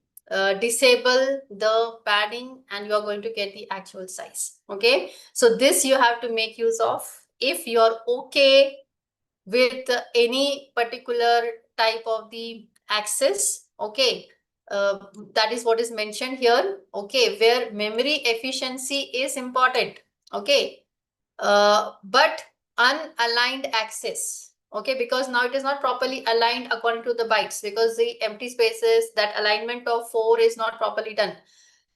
disable the padding and you are going to get the actual size. Okay, so this you have to make use of if you are okay with any particular type of the access. Okay, that is what is mentioned here. Okay, where memory efficiency is important. Okay, but unaligned access. Okay, because now it is not properly aligned according to the bytes, because the empty spaces, that alignment of 4 is not properly done.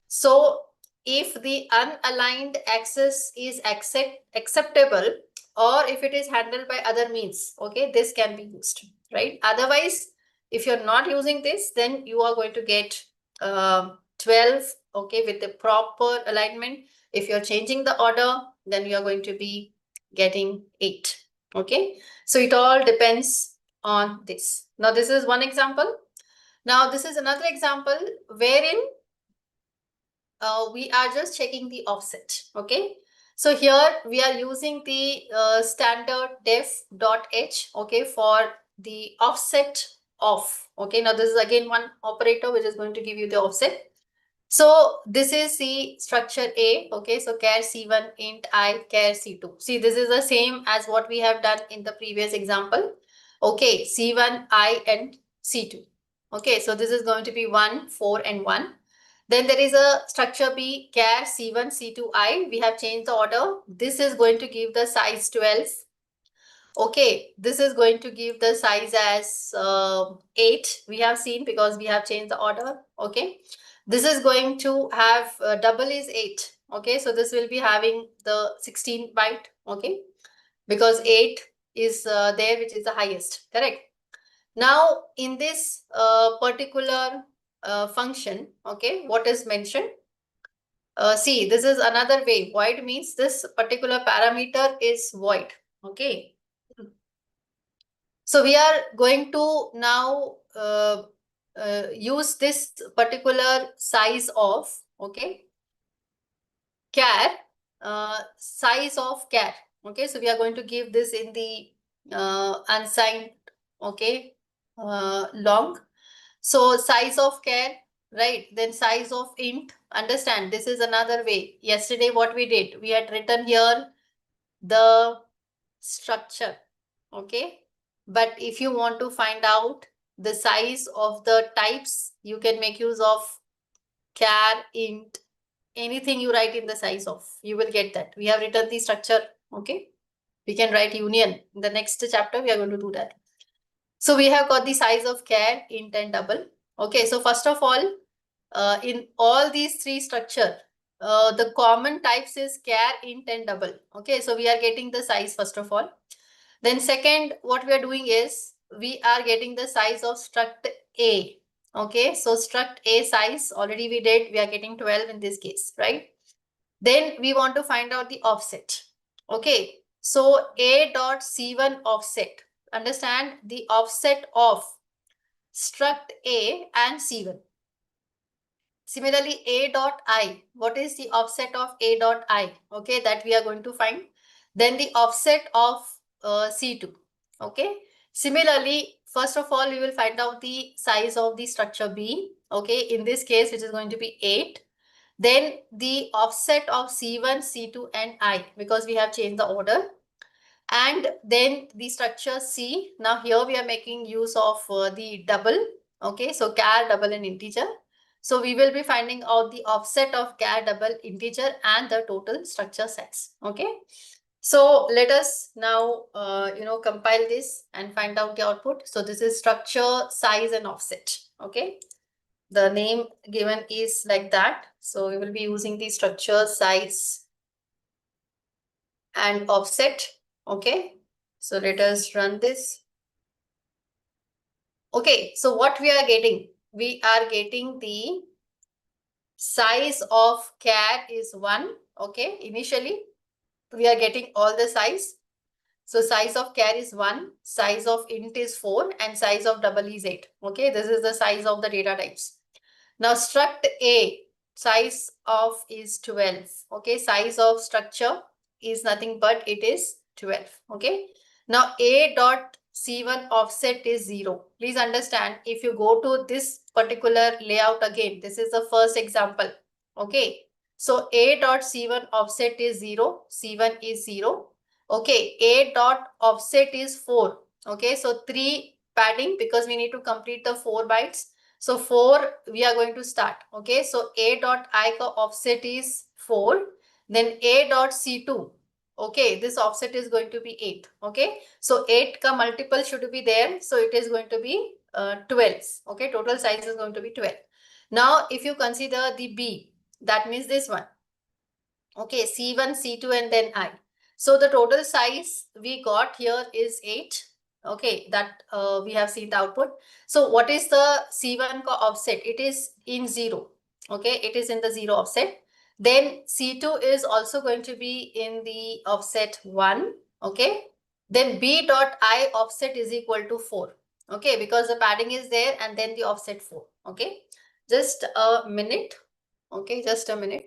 So if the unaligned access is acceptable, or if it is handled by other means, okay, this can be used, right? Otherwise, If you're not using this, then you are going to get 12, okay, with the proper alignment. If you're changing the order, then you are going to be getting 8, okay. So it all depends on this. Now this is one example. Now this is another example wherein we are just checking the offset, okay. So here we are using the standard def.h, okay, for the offset of, okay. Now this is again one operator which is going to give you the offset. So this is the structure A, okay. So char C1 int I char C2. See, this is the same as what we have done in the previous example, okay. C1 I and C2, okay. So this is going to be 1, 4 and 1. Then there is a structure B, char C1, C2I. We have changed the order. This is going to give the size 12. Okay, this is going to give the size as 8. We have seen because we have changed the order. Okay, this is going to have double is 8. Okay, so this will be having the 16 byte. Okay, because 8 is there, which is the highest. Correct. Now, in this particular function, okay, what is mentioned? See, this is another way. Void means this particular parameter is void. Okay. So we are going to now use this particular size of, okay, char, size of char. Okay, so we are going to give this in the unsigned, okay, long. So size of char, right? Then size of int. Understand, this is another way. Yesterday, what we did, we had written here the structure, okay? But if you want to find out the size of the types, you can make use of char, int, anything you write in the size of, you will get that. We have written the structure, okay? We can write union. In the next chapter, we are going to do that. So we have got the size of char, int and double. Okay, so first of all, in all these three structure, the common types is char, int and double. Okay, so we are getting the size first of all. Then second, what we are doing is we are getting the size of struct A. Okay, so struct A size already we did, we are getting 12 in this case, right? Then we want to find out the offset. Okay, so A dot C1 offset. Understand the offset of struct A and C1. Similarly, A dot I, what is the offset of A dot I? Okay, that we are going to find. Then the offset of C2. Okay, similarly, first of all, we will find out the size of the structure B. Okay, in this case, which is going to be 8. Then the offset of C1, C2 and I, because we have changed the order. And then the structure C. Now here we are making use of the double. Okay, so char, double and integer. So we will be finding out the offset of char, double, integer and the total structure size. Okay. So let us now, compile this and find out the output. So this is structure, size and offset. Okay. The name given is like that. So we will be using the structure, size and offset. Okay. So let us run this. Okay. So what we are getting? We are getting the size of char is 1. Okay. Initially, we are getting all the size. So size of char is 1, size of int is 4 and size of double is 8. Okay. This is the size of the data types. Now struct A, size of is 12. Okay. Size of structure is nothing but it is 12. Okay. Now A dot C1 offset is 0. Please understand, if you go to this particular layout again, this is the first example. Okay. So A dot C1 offset is 0. C1 is 0. Okay. A dot offset is 4. Okay. So 3 padding because we need to complete the 4 bytes. So 4 we are going to start. Okay. So A dot I ka offset is 4. Then A dot C2. Okay, this offset is going to be 8. Okay, so 8 ka multiple should be there. So it is going to be 12. Okay, total size is going to be 12. Now, if you consider the B, that means this one. Okay, C1, C2 and then I. So the total size we got here is 8. Okay, that we have seen the output. So what is the C1 offset? It is in 0. Okay, it is in the 0 offset. Then C2 is also going to be in the offset 1. Okay, then B dot I offset is equal to 4. Okay, because the padding is there and then the offset 4. Okay, just a minute. Okay, just a minute.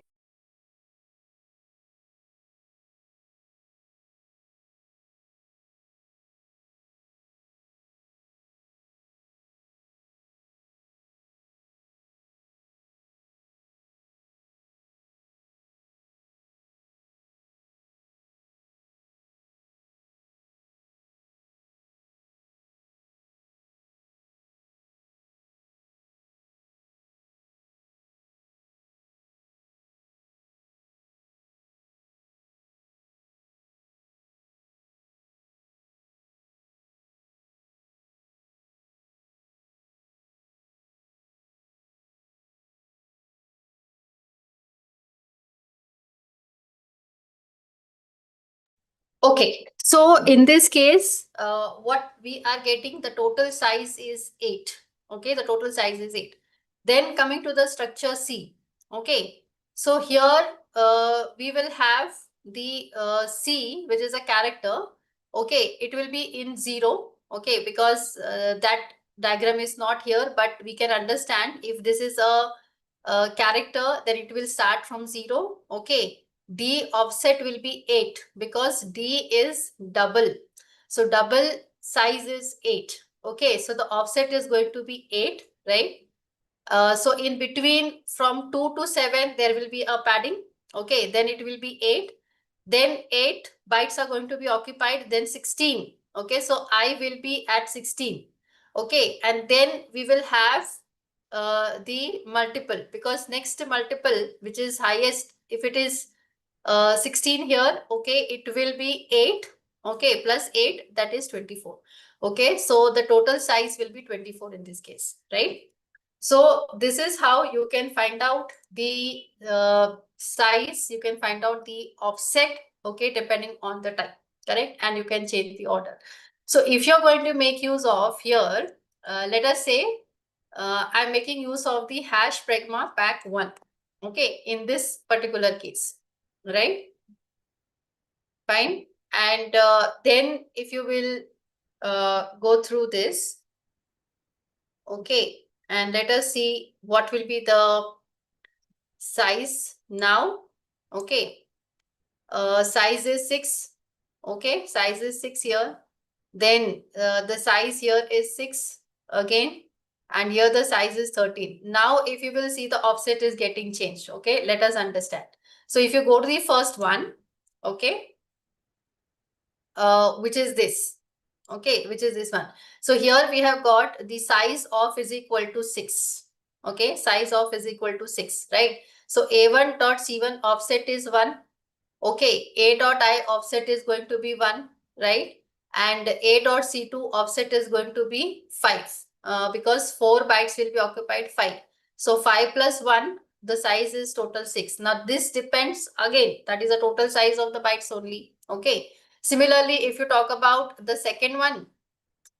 Okay, so in this case, what we are getting, the total size is 8. Okay, the total size is 8. Then coming to the structure C. Okay, so here we will have the C, which is a character. Okay, it will be in 0. Okay, because that diagram is not here, but we can understand if this is a character, then it will start from 0. Okay, D offset will be 8 because D is double. So double size is 8. Okay, so the offset is going to be 8, right? So in between from 2 to 7, there will be a padding. Okay, then it will be 8. Then 8 bytes are going to be occupied, then 16. Okay, so I will be at 16. Okay, and then we will have the multiple, because next multiple, which is highest, if it is 16 here, okay, it will be 8, okay, plus 8, that is 24. Okay, so the total size will be 24 in this case, right? So this is how you can find out the size, you can find out the offset, okay, depending on the type, correct? And you can change the order. So if you're going to make use of here, let us say I'm making use of the hash pragma pack 1, okay, in this particular case, right? Fine. And then if you will go through this, okay, and let us see what will be the size now. Okay, size is 6. Okay, size is 6 here. Then the size here is 6 again, and here the size is 13. Now if you will see, the offset is getting changed. Okay, let us understand. So if you go to the first one, okay, which is this, okay, which is this one. So here we have got the size of is equal to 6. Okay, size of is equal to 6, right? So a1 dot c1 offset is 1. Okay, a dot I offset is going to be 1, right? And a dot c2 offset is going to be 5, because 4 bytes will be occupied 5. So 5 plus 1, the size is total 6. Now this depends, again, that is the total size of the bytes only. Okay. Similarly, if you talk about the second one,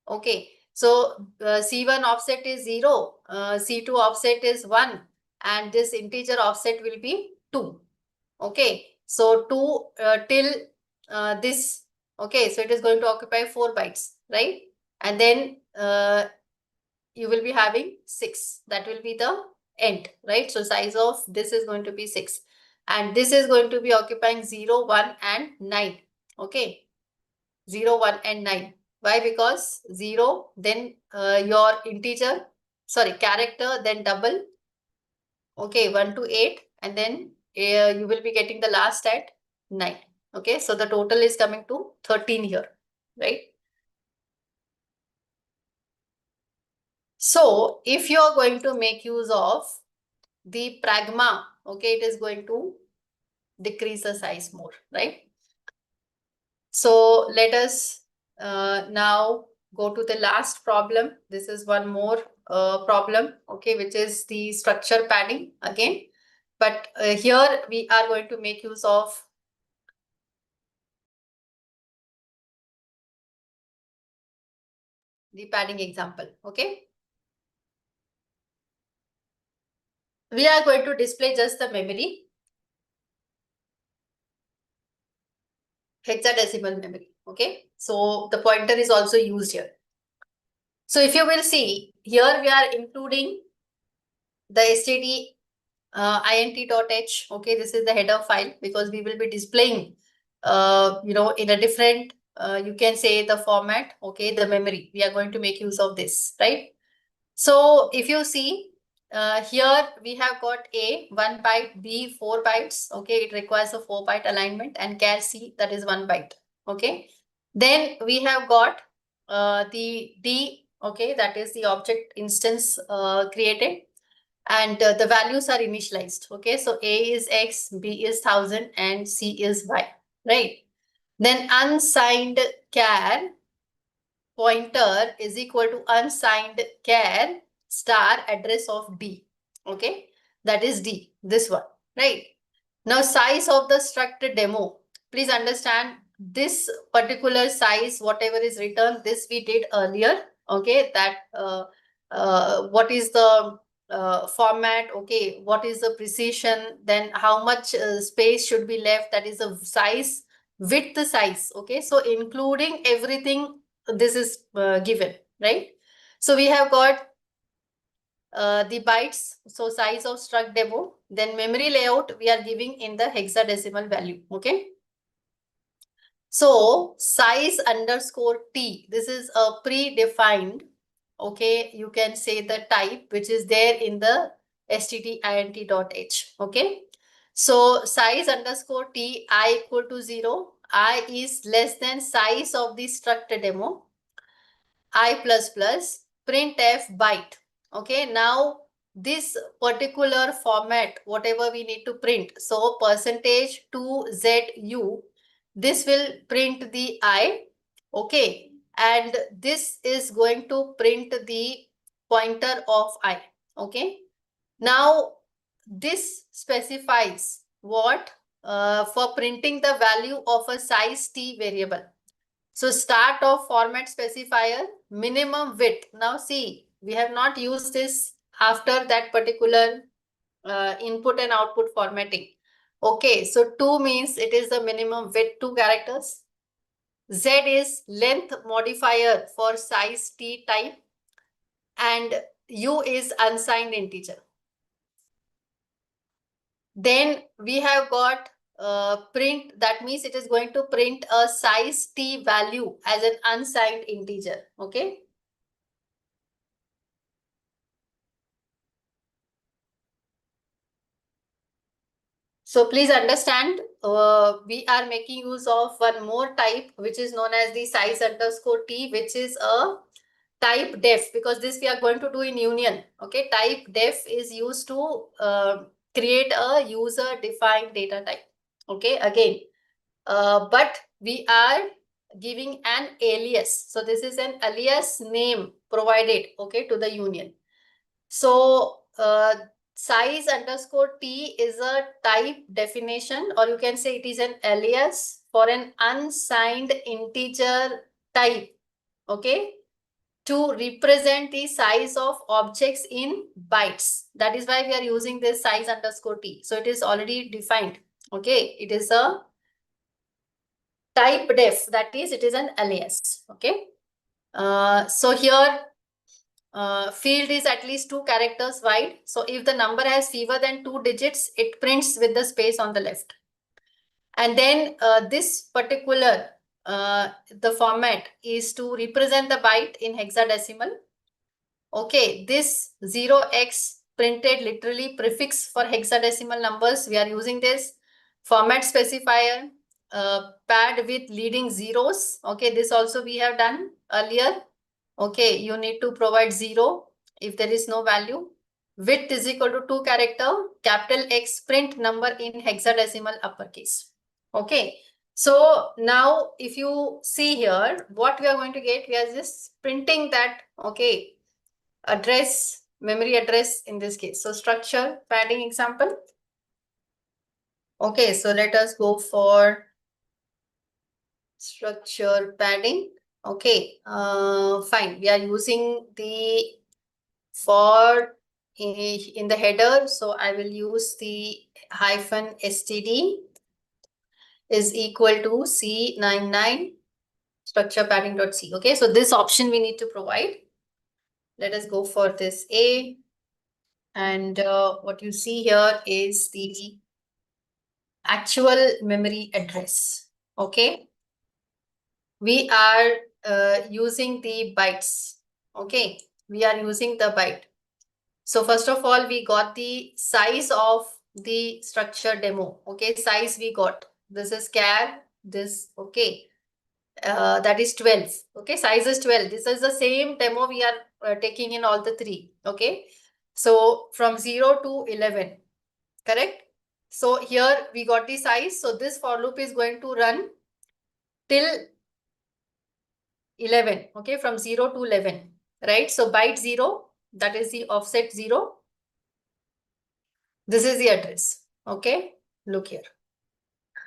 okay, so C1 offset is 0, C2 offset is 1, and this integer offset will be 2. Okay, so 2 till this, okay, so it is going to occupy 4 bytes, right? And then you will be having 6, that will be the end, right? So size of this is going to be 6, and this is going to be occupying 0, 1 and 9. Okay, 0, 1 and 9. Why? Because 0, then your integer, sorry, character, then double. Okay, 1 to 8, and then you will be getting the last at 9. Okay, so the total is coming to 13 here, right? So if you are going to make use of the pragma, okay, it is going to decrease the size more, right? So let us now go to the last problem. This is one more problem, okay, which is the structure padding again. But here we are going to make use of the padding example. Okay. We are going to display just the memory, hexadecimal memory. Okay. So the pointer is also used here. So if you will see here, we are including the std int.h. Okay, this is the header file because we will be displaying, in a different, you can say the format. Okay, the memory. We are going to make use of this, right? So if you see here, we have got A 1 byte, B 4 bytes. Okay, it requires a 4-byte alignment, and char C, that is 1 byte. Okay, then we have got the D. Okay, that is the object instance created, and the values are initialized. Okay, so A is X, B is 1000, and C is Y, right? Then unsigned char pointer is equal to unsigned char star address of D. Okay, that is D, this one, right? Now size of the struct demo. Please understand this particular size, whatever is written, this we did earlier. Okay, that what is the format, okay, what is the precision, then how much space should be left, that is the size, width size. Okay, so including everything, this is given, right? So we have got the bytes, so size of struct demo, then memory layout we are giving in the hexadecimal value. Okay, so size underscore t, this is a predefined, okay, you can say the type which is there in the stdint.h. Okay, so size underscore t, I equal to 0, I is less than size of the struct demo, I plus plus, printf byte. Okay, now this particular format, whatever we need to print, so percentage 2ZU, this will print the I. Okay, and this is going to print the pointer of I. Okay, now this specifies what for printing the value of a size t variable. So start of format specifier, minimum width. Now see, we have not used this after that particular input and output formatting. Okay, so 2 means it is the minimum width, 2 characters. Z is length modifier for size t type, and U is unsigned integer. Then we have got print, that means it is going to print a size t value as an unsigned integer. Okay. So please understand, we are making use of one more type which is known as the size underscore t, which is a type def, because this we are going to do in union. Okay, type def is used to create a user defined data type. Okay, again, but we are giving an alias. So this is an alias name provided, okay, to the union. So size underscore t is a type definition, or you can say it is an alias for an unsigned integer type, okay, to represent the size of objects in bytes. That is why we are using this size underscore t. So it is already defined. Okay, it is a type def, that is, it is an alias. Okay, so here field is at least 2 characters wide. So if the number has fewer than 2 digits, it prints with the space on the left. And then this particular the format is to represent the byte in hexadecimal. Okay, this 0x printed literally prefix for hexadecimal numbers. We are using this format specifier, pad with leading zeros. Okay, this also we have done earlier. Okay, you need to provide 0 if there is no value. Width is equal to 2 character, capital X print number in hexadecimal uppercase. Okay, so now if you see here, what we are going to get, we are just printing that, okay, address, memory address in this case. So structure padding example. Okay, so let us go for structure padding. Okay, fine. We are using the for in the header. So I will use the hyphen std is equal to C99 structure padding.c. Okay, so this option we need to provide. Let us go for this A. And what you see here is the actual memory address. Okay, we are using the bytes. Okay, we are using the byte. So first of all, we got the size of the structure demo. Okay, size we got. This is char, this, okay. That is 12. Okay, size is 12. This is the same demo we are taking in all the three. Okay, so from 0 to 11, correct? So here we got the size. So this for loop is going to run till 11. Okay, from 0 to 11, right? So byte 0, that is the offset 0. This is the address. Okay, look here.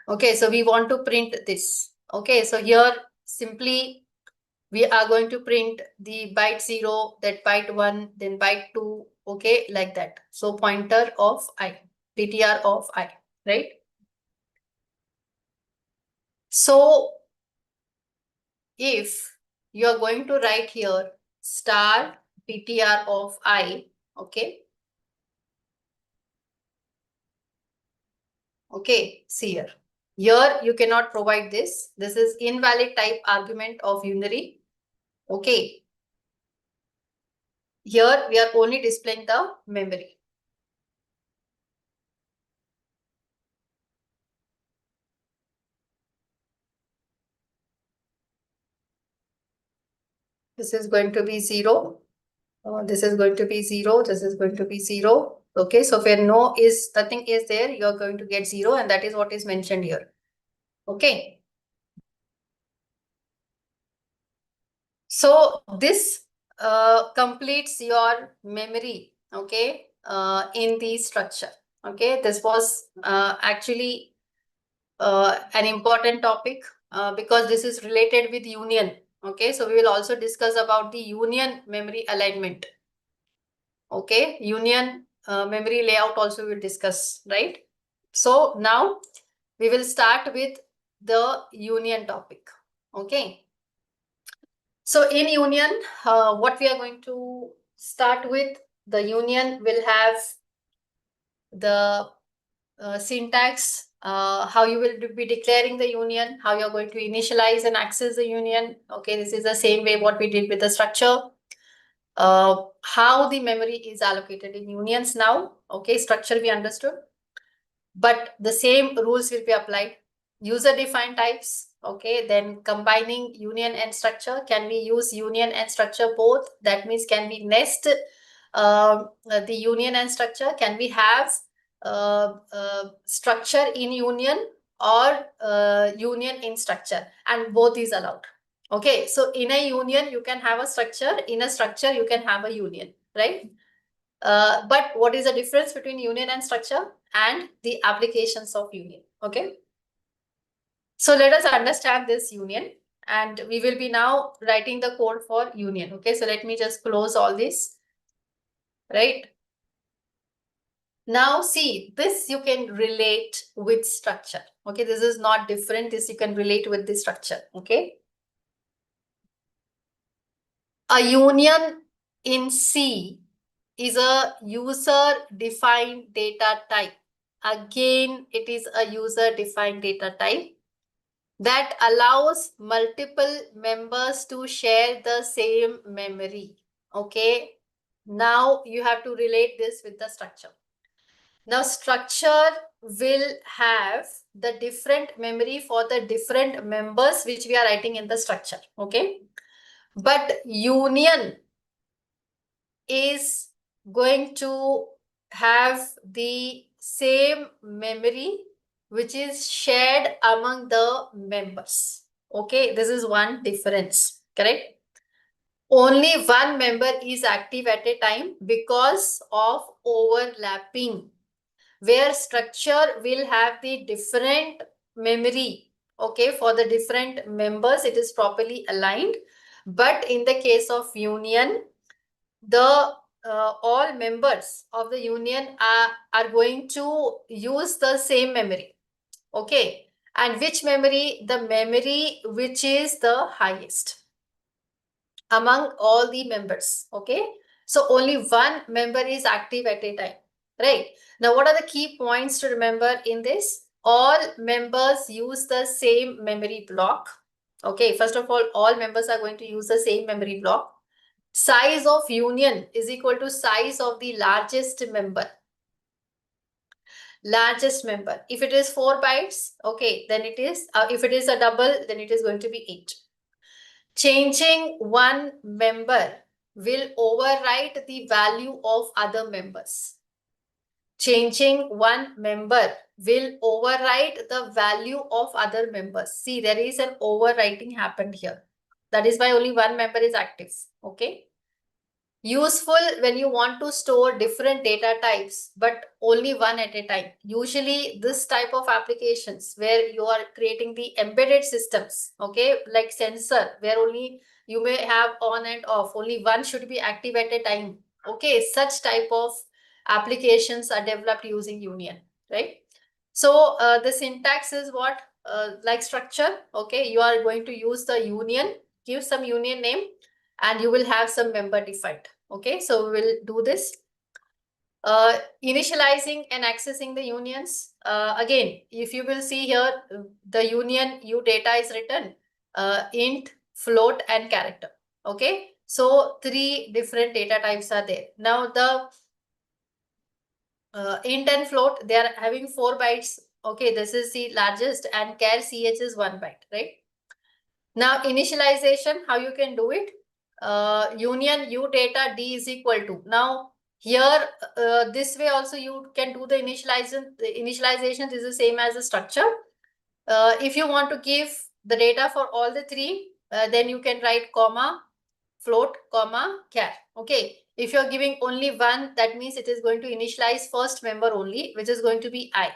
Okay, so we want to print this. Okay, so here simply we are going to print the byte 0, that byte 1, then byte 2. Okay, like that. So pointer of I, PTR of I, right? So if you are going to write here star PTR of I, okay. Okay, see here. Here you cannot provide this. This is invalid type argument of unary. Okay. Here we are only displaying the memory. This is going to be 0. This is going to be 0. This is going to be 0. Okay, so where no is, nothing is there, you are going to get 0, and that is what is mentioned here. Okay. So this completes your memory, okay, in the structure. Okay, this was actually an important topic because this is related with union. Okay, so we will also discuss about the union memory alignment. Okay, union memory layout also we will discuss, right? So now we will start with the union topic. Okay. So in union, what we are going to start with, the union will have the syntax, how you will be declaring the union, how you're going to initialize and access the union. Okay, this is the same way what we did with the structure. How the memory is allocated in unions now. Okay, structure we understood. But the same rules will be applied. User defined types. Okay, then combining union and structure. Can we use union and structure both? That means can we nest the union and structure? Can we have structure in union or union in structure? And both is allowed. Okay, so in a union you can have a structure, in a structure you can have a union, right? But what is the difference between union and structure and the applications of union? Okay. So let us understand this union, and we will be now writing the code for union. Okay. So let me just close all this, right? Now see, this you can relate with structure. Okay. This is not different. This you can relate with the structure. Okay. A union in C is a user-defined data type. Again, it is a user-defined data type that allows multiple members to share the same memory. Okay. Now you have to relate this with the structure. Now structure will have the different memory for the different members which we are writing in the structure. Okay. But union is going to have the same memory which is shared among the members. Okay, this is one difference, correct? Only one member is active at a time because of overlapping, where structure will have the different memory Okay, for the different members, it is properly aligned. But in the case of union, the all members of the union are going to use the same memory. Okay, and which memory? The memory which is the highest among all the members. Okay, so only one member is active at a time, right? Now, what are the key points to remember in this? All members use the same memory block. Okay, first of all members are going to use the same memory block. Size of union is equal to size of the largest member. Largest member. If it is 4 bytes, okay, then it is, if it is a double, then it is going to be 8. Changing one member will overwrite the value of other members. Changing one member will overwrite the value of other members. See, there is an overwriting happened here. That is why only one member is active. Okay. Useful when you want to store different data types, but only one at a time. Usually this type of applications where you are creating the embedded systems, okay, like sensor, where only you may have on and off, only one should be active at a time. Okay, such type of applications are developed using union, right? So the syntax is what? Like structure, okay, you are going to use the union, give some union name, and you will have some member defined. Okay, so we will do this. Initializing and accessing the unions. Again, if you will see here, the union U data is written int, float, and character. Okay, so 3 different data types are there. Now the int and float, they are having 4 bytes. Okay, this is the largest, and char ch is 1 byte, right? Now initialization, how you can do it? Union U data D is equal to. Now here, this way also you can do the initialization. The initialization is the same as the structure. If you want to give the data for all the 3, then you can write comma, float, comma, char. Okay. If you're giving only one, that means it is going to initialize first member only, which is going to be I.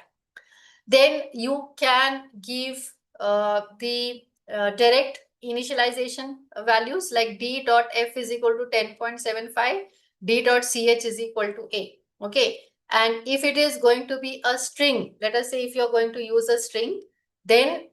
Then you can give the direct initialization values like d dot f is equal to 10.75, d dot ch is equal to a. Okay, and if it is going to be a string, let us say if you're going to use a string, then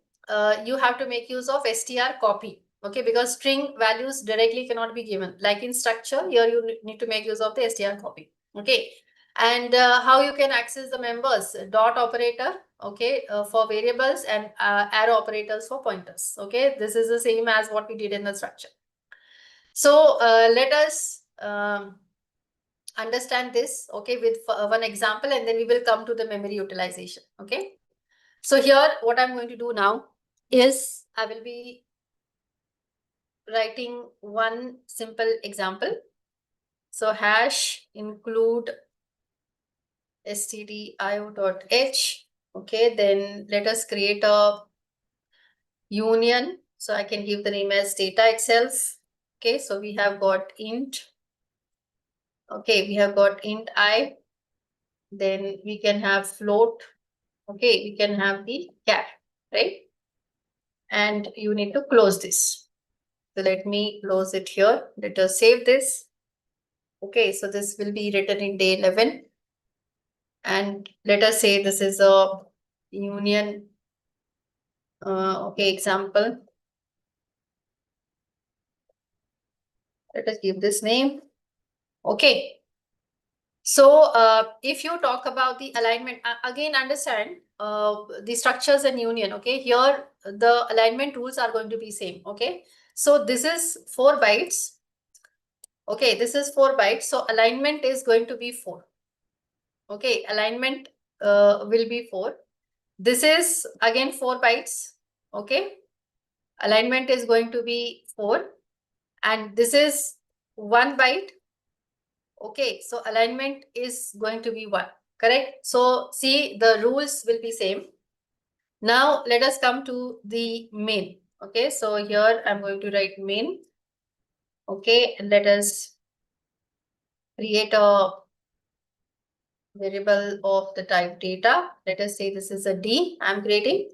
you have to make use of str copy. Okay, because string values directly cannot be given. Like in structure, here you need to make use of the str copy. Okay, and how you can access the members? Dot operator, okay, for variables, and arrow operators for pointers. Okay, this is the same as what we did in the structure. So let us understand this, okay, with one example, and then we will come to the memory utilization. Okay, so here what I'm going to do now is I will be writing one simple example. So hash include stdio.h. Okay, then let us create a union. So I can give the name as data itself. Okay, so we have got int. Okay, we have got int I. Then we can have float. Okay, we can have the char, right? And you need to close this. So let me close it here. Let us save this. Okay, so this will be written in day 11. And let us say this is a union. Okay, example. Let us give this name. Okay. So if you talk about the alignment, again, understand the structures and union. Okay, here the alignment rules are going to be same. Okay, so this is 4 bytes. Okay, this is 4 bytes. So alignment is going to be 4. Okay, alignment will be 4. This is again 4 bytes. Okay, alignment is going to be 4, and this is 1 byte. Okay, so alignment is going to be 1, correct? So see, the rules will be same. Now let us come to the main. Okay, so here I'm going to write main. Okay, and let us create a variable of the type data. Let us say this is a D I'm creating.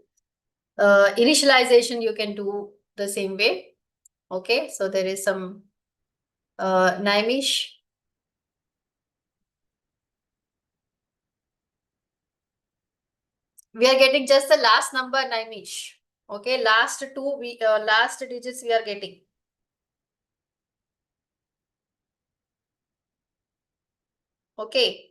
Initialization you can do the same way. Okay, so there is some Naimish. We are getting just the last number, Naimish. Okay, last digits we are getting. Okay.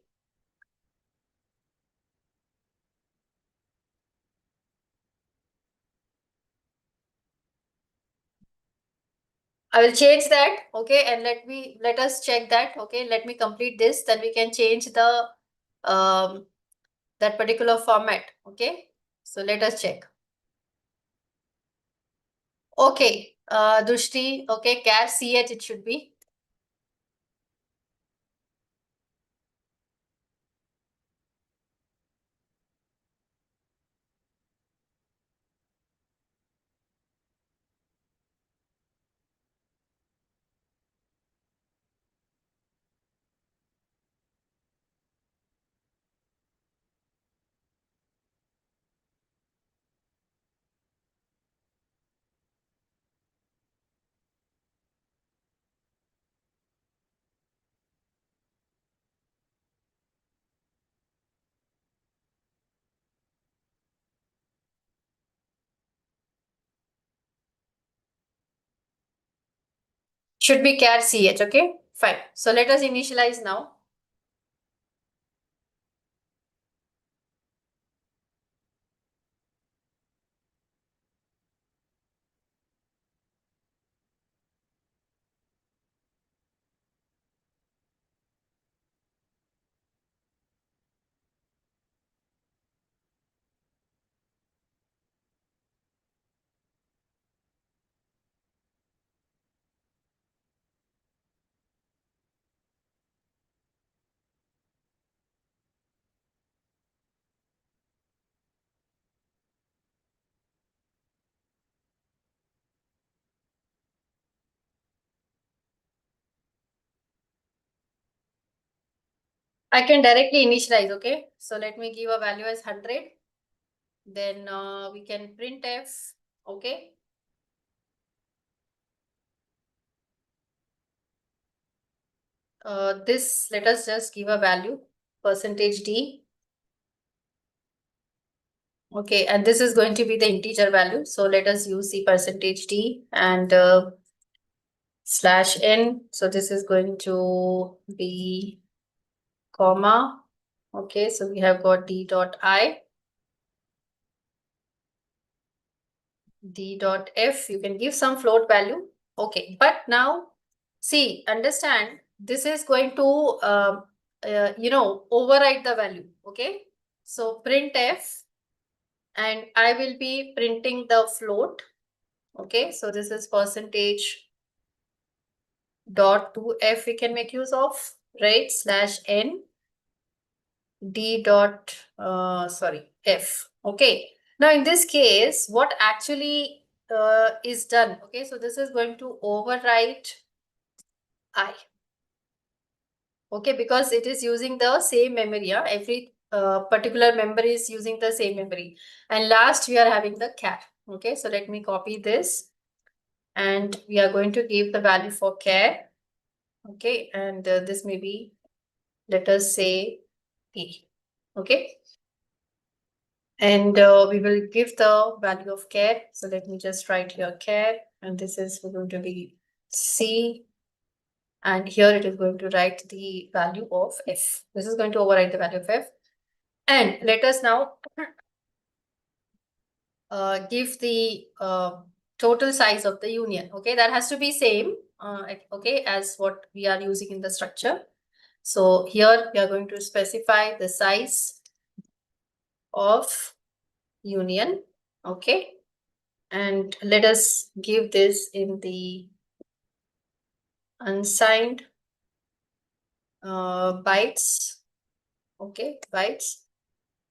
I will change that. Okay, and let us check that. Okay, let me complete this. Then we can change the that particular format. Okay, so let us check. Okay, Drushti. Okay, char ch it should be. Should be char ch. Okay, fine. So let us initialize now. I can directly initialize. Okay, so let me give a value as 100. Then we can print f. Okay. This, let us just give a value, %d. Okay, and this is going to be the integer value. So let us use the %d and /n. So this is going to be comma. Okay, so we have got d dot I, d dot f. You can give some float value. Okay, but now see, understand, this is going to override the value. Okay, so printf, and I will be printing the float. Okay, so this is percentage dot to f we can make use of, right? /n d dot f. Okay, now in this case, what actually is done? Okay, so this is going to overwrite I. Okay, because it is using the same memory. Yeah? Every particular memory is using the same memory. And last we are having the char. Okay, so let me copy this, and we are going to give the value for char. Okay, and this may be, let us say, A. Okay, and we will give the value of char. So let me just write here char, and this is going to be C, and here it is going to write the value of f. This is going to overwrite the value of f. And let us now give the total size of the union. Okay, that has to be same, okay, as what we are using in the structure. So here we are going to specify the size of union. Okay, and let us give this in the unsigned bytes. Okay, bytes.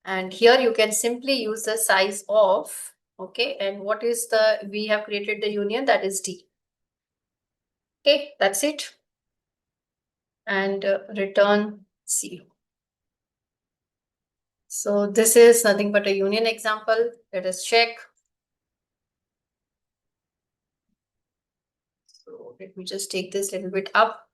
And here you can simply use the size of, okay, and what is the, we have created the union, that is D. Okay, that's it. And return 0. So this is nothing but a union example. Let us check. let me just take this a little bit up.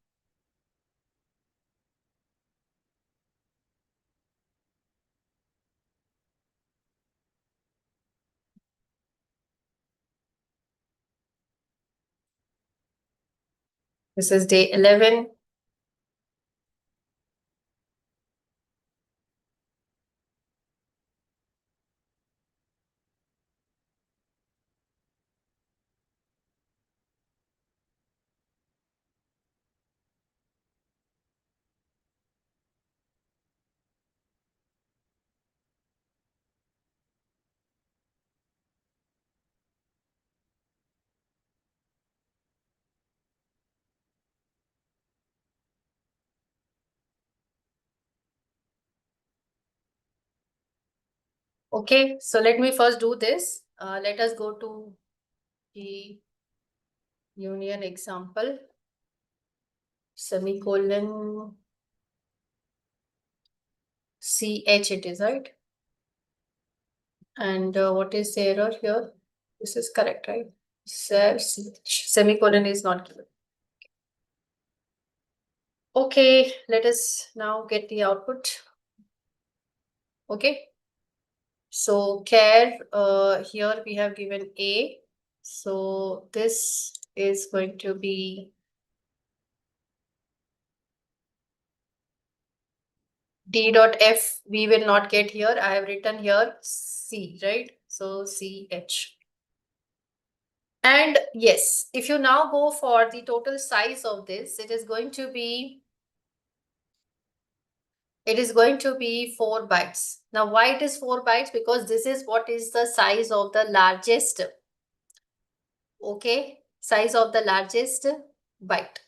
This is day 11. Okay, so let me first do this. Let us go to the union example. Semicolon CH it is, right? And what is the error here? This is correct, right? Semicolon is not given. Okay, let us now get the output. Okay. So care, here we have given A. So this is going to be D dot F. We will not get here. I have written here C, right? So CH. And yes, if you now go for the total size of this, it is going to be 4 bytes. Now, why it is 4 bytes? Because this is what is the size of the largest, okay, size of the largest byte.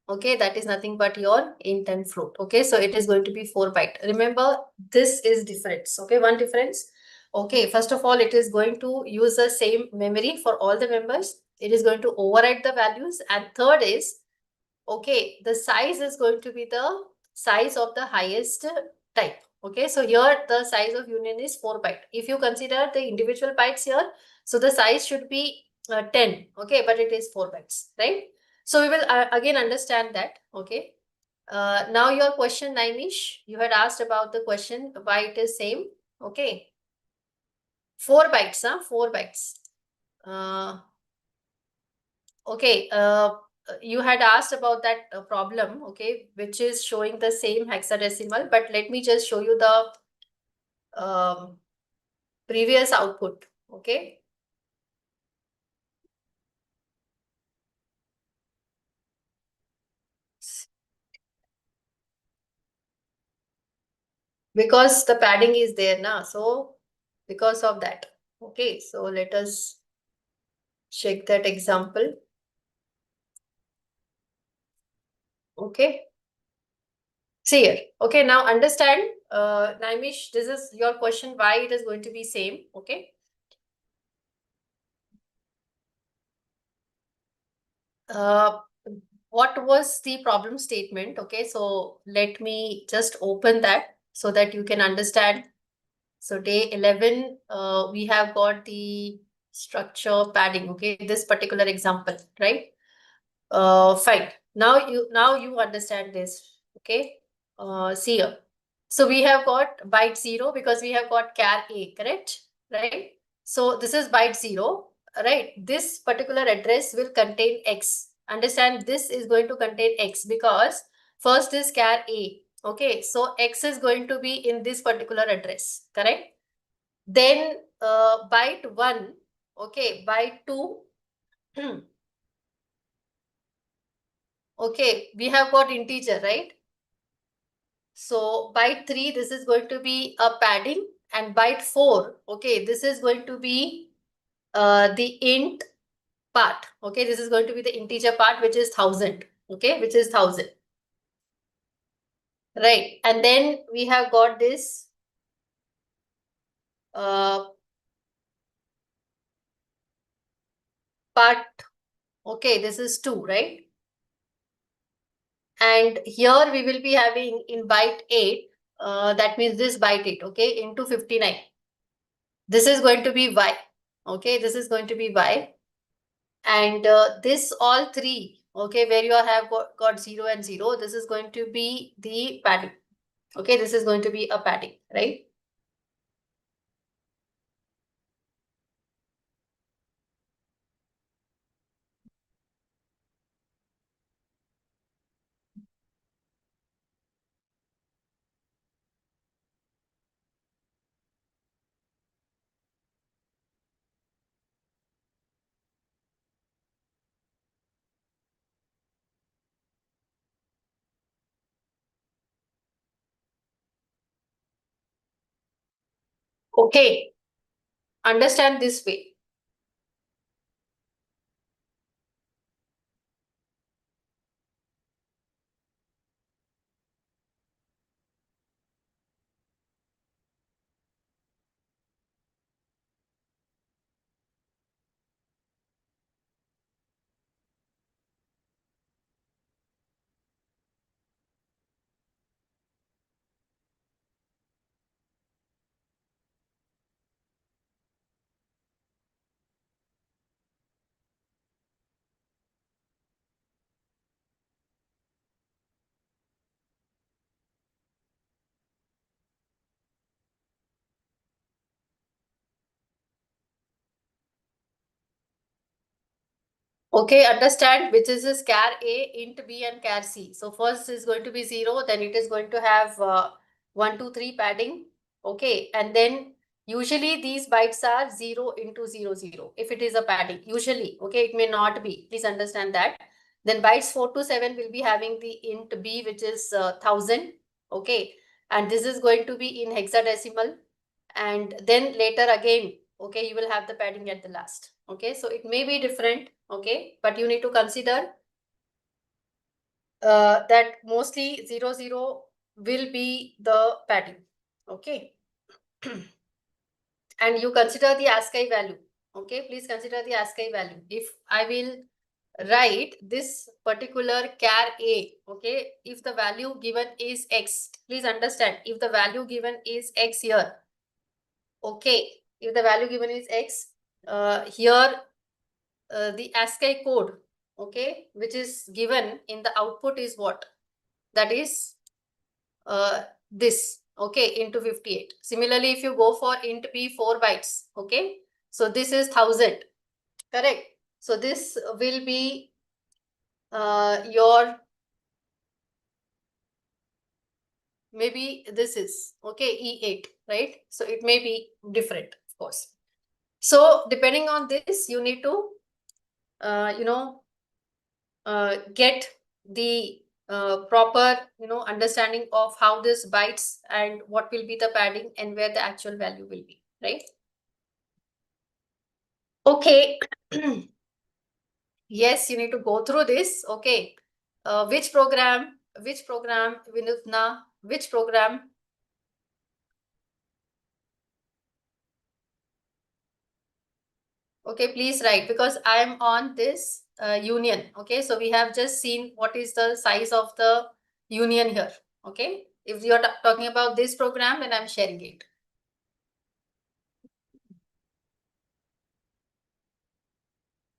Okay, that is nothing but your int and float. Okay, so it is going to be 4 byte. Remember, this is difference. Okay, one difference. Okay, first of all, it is going to use the same memory for all the members. It is going to override the values. And third is, okay, the size is going to be the size of the highest type. Okay, so here the size of union is 4 byte. If you consider the individual bytes here, so the size should be 10. Okay, but it is 4 bytes, right? So we will again understand that. Okay. Now your question, Naimish, you had asked about the question why it is same. Okay. 4 bytes, 4 bytes. Okay. You had asked about that problem, okay, which is showing the same hexadecimal, but let me just show you the previous output. Okay. Because the padding is there now, so because of that. Okay, so let us check that example. Okay. See here. Okay, now understand, Naimish, this is your question why it is going to be same. Okay. What was the problem statement? Okay, so let me just open that so that you can understand. So day 11, we have got the structure padding. Okay, this particular example, right? Fine. Now you understand this. Okay. See here. So we have got byte 0 because we have got char A, correct? Right? So this is byte 0, right? This particular address will contain X. Understand, this is going to contain X because first is char A. Okay, so X is going to be in this particular address, correct? Then byte 1, okay, byte 2. Okay, we have got integer, right? So byte 3, this is going to be a padding, and byte 4, okay, this is going to be the int part. Okay, this is going to be the integer part, which is 1000. Okay, which is 1000. Right, and then we have got this part. Okay, this is 2, right? And here we will be having in byte 8, that means this byte 8, okay, into 59. This is going to be y. Okay, this is going to be y. And this all three, okay, where you have got 0 and 0, this is going to be the padding. Okay, this is going to be a padding, right? Okay, understand this way. Okay, understand which is this char A, int B and char C. So first is going to be 0, then it is going to have 1, 2, 3 padding. Okay, and then usually these bytes are 0 into 0, 0. If it is a padding, usually, okay, it may not be. Please understand that. Then bytes 4 to 7 will be having the int B, which is 1000. Okay, and this is going to be in hexadecimal. And then later again, okay, you will have the padding at the last. Okay, so it may be different, okay, but you need to consider that mostly 0, 0 will be the padding. Okay. And you consider the ASCII value. Okay, please consider the ASCII value. If I will write this particular char A, okay, if the value given is X, please understand, if the value given is X here, okay, if the value given is X, here the ASCII code, okay, which is given in the output is what? That is this, okay, into 58. Similarly, if you go for int b 4 bytes, okay, so this is 1000, correct? So this will be your, maybe this is, okay, E8, right? So it may be different, of course. So depending on this, you need to, get the proper, understanding of how this bytes and what will be the padding and where the actual value will be, right? Okay. Yes, you need to go through this. Okay. Which program, Vinutna, which program? Okay, please write, because I am on this union. Okay, so we have just seen what is the size of the union here. Okay, if you are talking about this program, then I'm sharing it.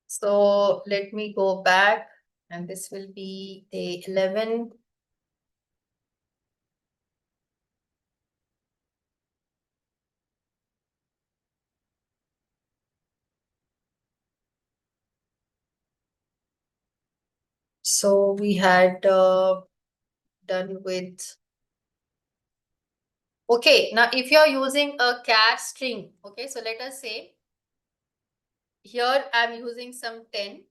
So let me go back, and this will be day 11. So we had done with. Okay, now if you're using a char string, okay, so let us say here I'm using some 10,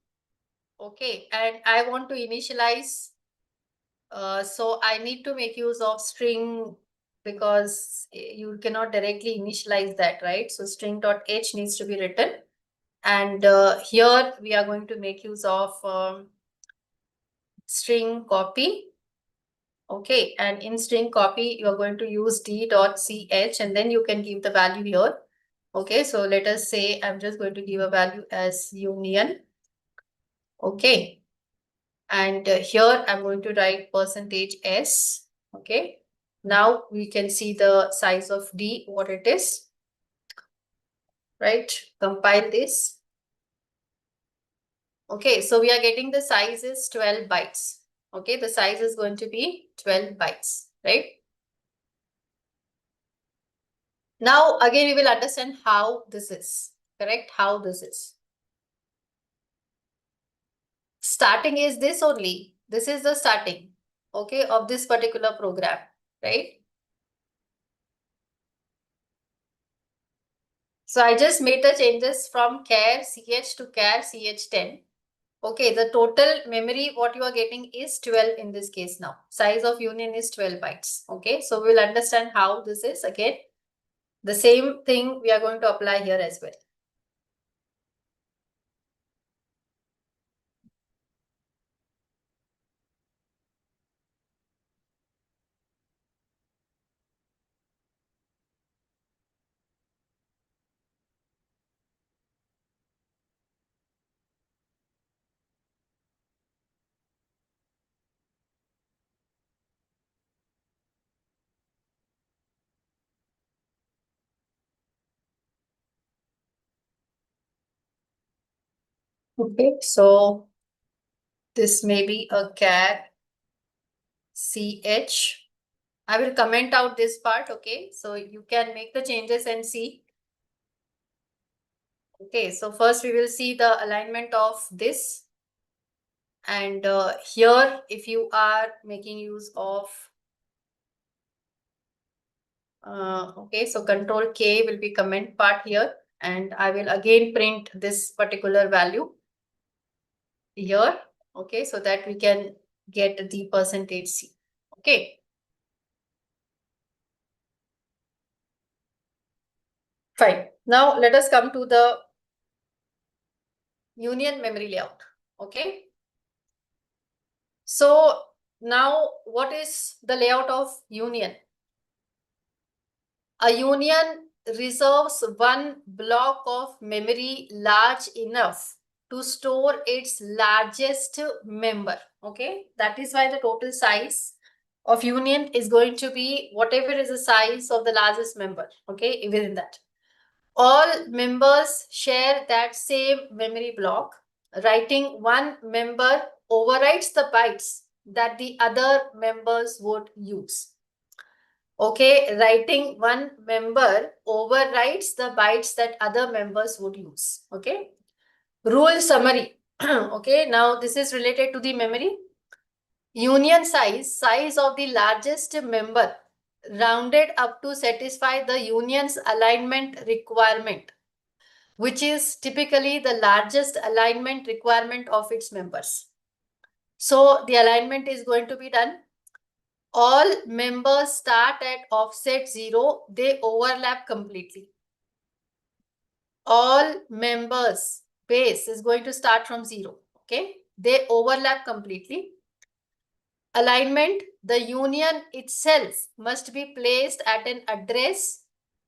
okay, and I want to initialize. So I need to make use of string because you cannot directly initialize that, right? So string.h needs to be written. And here we are going to make use of string copy. Okay, and in string copy, you're going to use d.ch and then you can give the value here. Okay, so let us say I'm just going to give a value as union. Okay, and here I'm going to write %s. Okay, now we can see the size of D, what it is. Right, compile this. Okay, so we are getting the size is 12 bytes. Okay, the size is going to be 12 bytes, right? Now, again, we will understand how this is, correct? How this is. Starting is this only. This is the starting, okay, of this particular program, right? So I just made the changes from char ch to char ch10. Okay, the total memory what you are getting is 12 in this case now. Size of union is 12 bytes. Okay, so we'll understand how this is again. The same thing we are going to apply here as well. Okay, so this may be a char ch. I will comment out this part, okay? So you can make the changes and see. Okay, so first we will see the alignment of this. And here, if you are making use of, okay, so Control K will be comment part here. And I will again print this particular value here. Okay, so that we can get the percentage C. Okay. Fine. Now let us come to the union memory layout. Okay. So now what is the layout of union? A union reserves one block of memory large enough to store its largest member. Okay. That is why the total size of union is going to be whatever is the size of the largest member. Okay. Within that. All members share that same memory block. Writing one member overrides the bytes that the other members would use. Okay, writing one member overrides the bytes that other members would use. Okay, rule summary. Okay, now this is related to the memory. Union size of the largest member rounded up to satisfy the union's alignment requirement, which is typically the largest alignment requirement of its members. So the alignment is going to be done. All members start at offset 0. They overlap completely. All members base is going to start from 0. Okay. They overlap completely. Alignment, the union itself must be placed at an address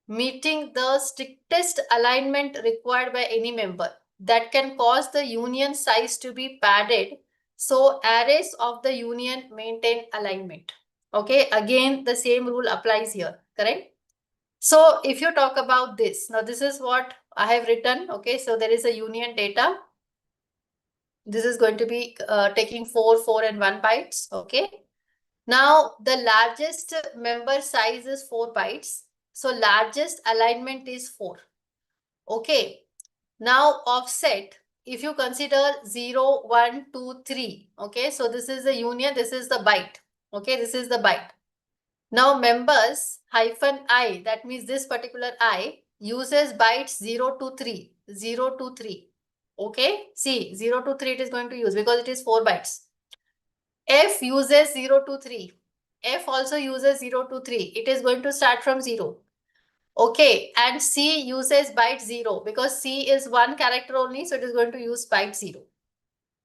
meeting the strictest alignment required by any member. That can cause the union size to be padded. So arrays of the union maintain alignment. Okay, again, the same rule applies here, correct? So if you talk about this, now this is what I have written. Okay, so there is a union data. This is going to be taking 4, 4 and 1 bytes. Okay. Now the largest member size is 4 bytes. So largest alignment is 4. Okay. Now offset, if you consider 0, 1, 2, 3. Okay. So this is the union. This is the byte. Okay. This is the byte. Now members -I, that means this particular I uses bytes 0 to 3. 0 to 3. Okay. See, 0 to 3 it is going to use because it is 4 bytes. F uses 0 to 3. F also uses 0 to 3. It is going to start from 0. Okay. And C uses byte 0 because C is one character only. So it is going to use byte 0.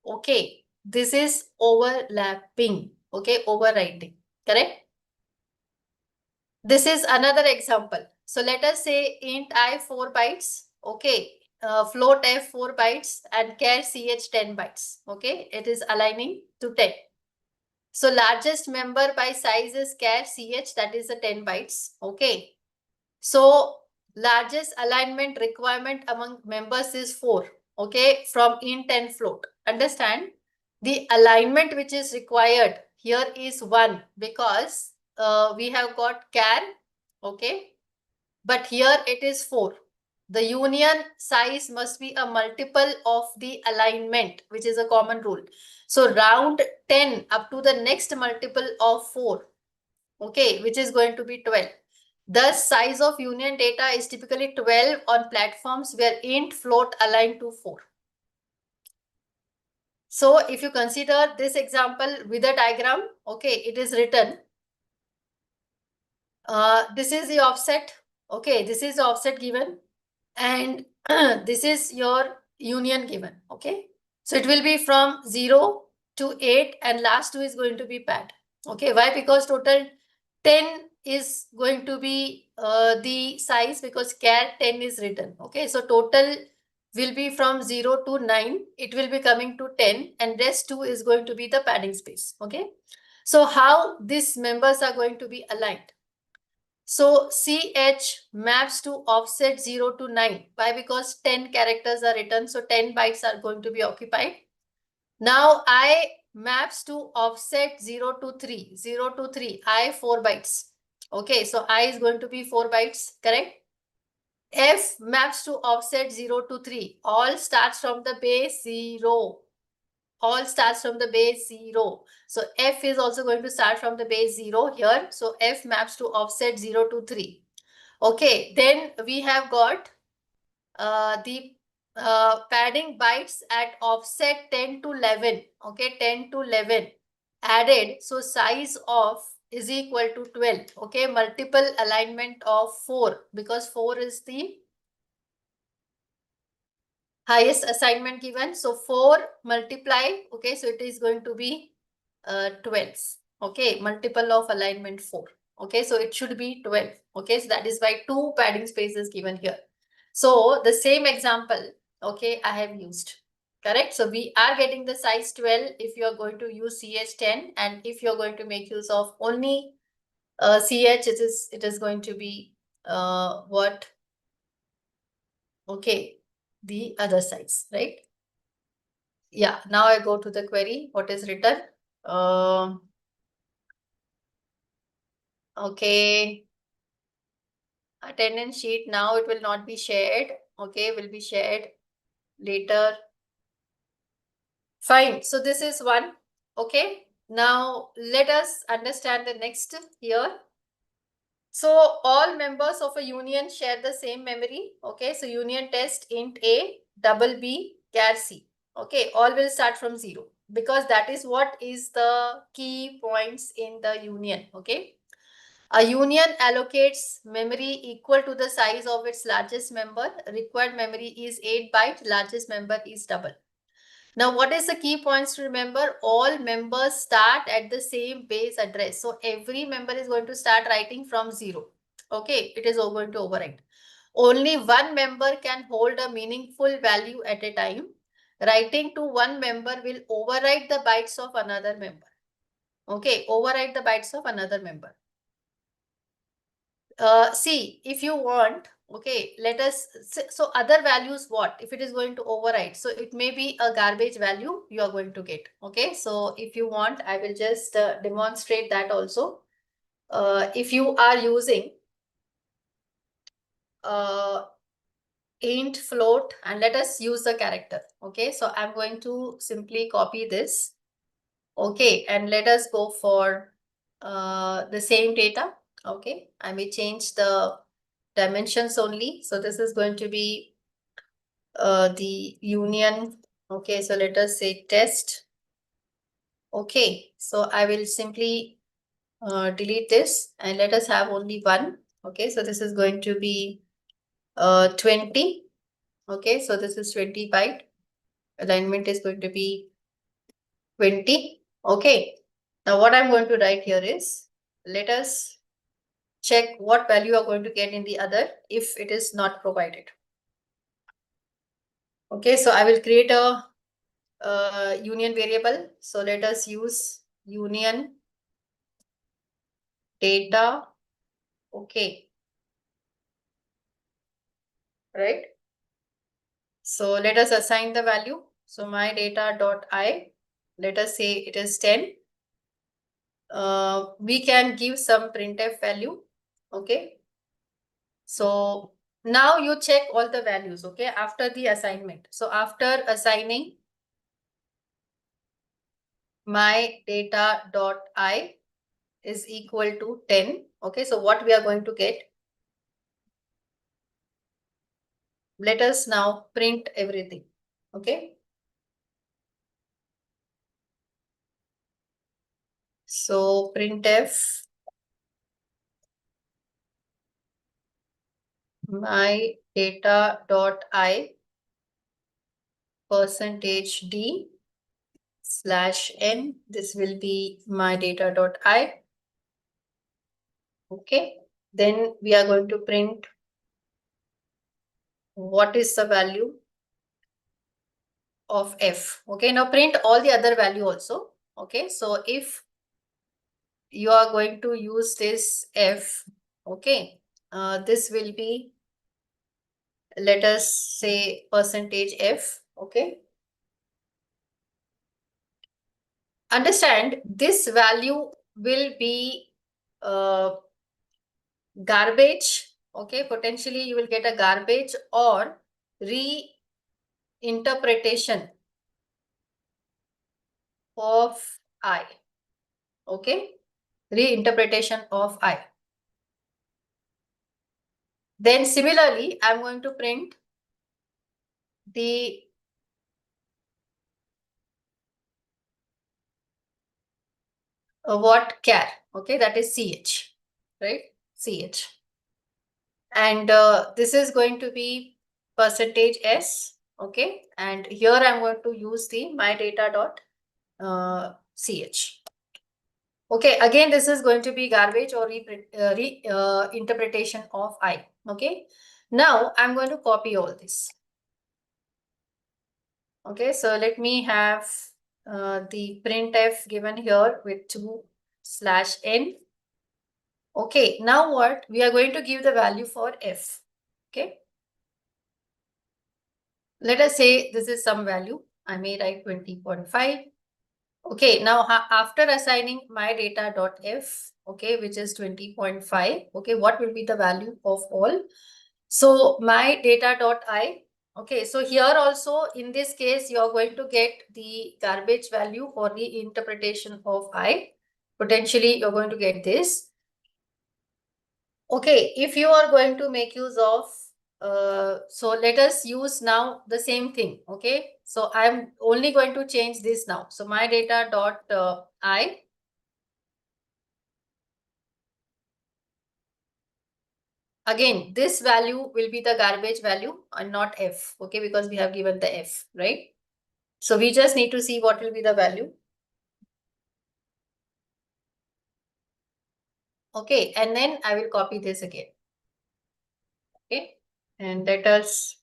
Okay. This is overlapping. Okay. Overwriting. Correct? This is another example. So let us say int I 4 bytes. Okay. Float F 4 bytes and char ch 10 bytes. Okay. It is aligning to 10. So largest member by size is char ch, that is the 10 bytes. Okay. So largest alignment requirement among members is 4. okay, from int and float. Understand? The alignment which is required here is 1 because we have got char, okay, but here it is 4. The union size must be a multiple of the alignment, which is a common rule. So round 10 up to the next multiple of 4, okay, which is going to be 12. The size of union data is typically 12 on platforms where int float align to 4. So if you consider this example with a diagram, okay, it is written. This is the offset. Okay, this is the offset given. And this is your union given. Okay. So it will be from 0 to 8 and last 2 is going to be pad. Okay. Why? Because total 10 is going to be the size because char 10 is written. Okay. So total will be from 0 to 9. It will be coming to 10 and rest 2 is going to be the padding space. Okay. So how these members are going to be aligned? So CH maps to offset 0 to 9. Why? Because 10 characters are written. So 10 bytes are going to be occupied. Now I maps to offset 0 to 3. 0 to 3. I 4 bytes. Okay. So I is going to be 4 bytes. Correct? F maps to offset 0 to 3. All starts from the base 0. All starts from the base 0. So F is also going to start from the base 0 here. So F maps to offset 0 to 3. Okay, then we have got the padding bytes at offset 10 to 11. Okay, 10 to 11 added. So size of is equal to 12. Okay, multiple alignment of 4 because 4 is the highest assignment given. So 4 multiply. Okay, so it is going to be 12. Okay, multiple of alignment 4. Okay, so it should be 12. Okay, so that is why 2 padding spaces given here. So the same example, okay, I have used. Correct. So we are getting the size 12 if you are going to use CH10, and if you are going to make use of only CH, it is going to be what? Okay, the other size, right? Yeah. Now I go to the query. What is written? Okay. Attendance sheet, now it will not be shared. Okay, will be shared later. Fine. So this is one. Okay. Now let us understand the next here. So all members of a union share the same memory. Okay. So union test int A, double B, char C. Okay. All will start from 0 because that is what is the key points in the union. Okay. A union allocates memory equal to the size of its largest member. Required memory is 8 byte, largest member is double. Now, what is the key points to remember? All members start at the same base address. So every member is going to start writing from 0. Okay, it is going to overwrite. Only one member can hold a meaningful value at a time. Writing to one member will overwrite the bytes of another member. Okay, overwrite the bytes of another member. See, if you want, okay, let us, so other values, what if it is going to override? So it may be a garbage value you are going to get. Okay, so if you want, I will just demonstrate that also. If you are using int float, and let us use the character. Okay, so I'm going to simply copy this. Okay, and let us go for the same data. Okay, I may change the dimensions only. So this is going to be the union. Okay, so let us say test. Okay, so I will simply delete this and let us have only one. Okay, so this is going to be 20. Okay, so this is 20 byte. Alignment is going to be 20. Okay, now what I'm going to write here is, let us check what value you are going to get in the other if it is not provided. Okay, so I will create a union variable. So let us use union data. Okay, right? So let us assign the value. So my data dot I, let us say it is 10. We can give some printf value. Okay. So now you check all the values, okay, after the assignment. So after assigning my data dot I is equal to 10. Okay, so what we are going to get? Let us now print everything. Okay. So printf my data dot I %d /n. This will be my data dot I. Okay. Then we are going to print what is the value of f. Okay. Now print all the other value also. Okay. So if you are going to use this f, okay, this will be, let us say %f. Okay. Understand this value will be garbage. Okay, potentially you will get a garbage or reinterpretation of I. Okay, reinterpretation of I. Then similarly, I'm going to print the what char. Okay, that is ch, right? Ch. And this is going to be %s. Okay, and here I'm going to use the my data dot ch. Okay, again, this is going to be garbage or interpretation of I. Okay, now I'm going to copy all this. Okay, so let me have the printf given here with 2/n. Okay, now what? We are going to give the value for f. Okay, let us say this is some value. I may write 20.5. Okay, now after assigning my data dot f, okay, which is 20.5, okay, what will be the value of all? So my data dot I, okay, so here also in this case, you are going to get the garbage value or the interpretation of I. Potentially, you're going to get this. Okay, if you are going to make use of, so let us use now the same thing. Okay, so I'm only going to change this now. So my data dot I. Again, this value will be the garbage value and not f. Okay, because we have given the f, right? So we just need to see what will be the value. Okay, and then I will copy this again. Okay, and let us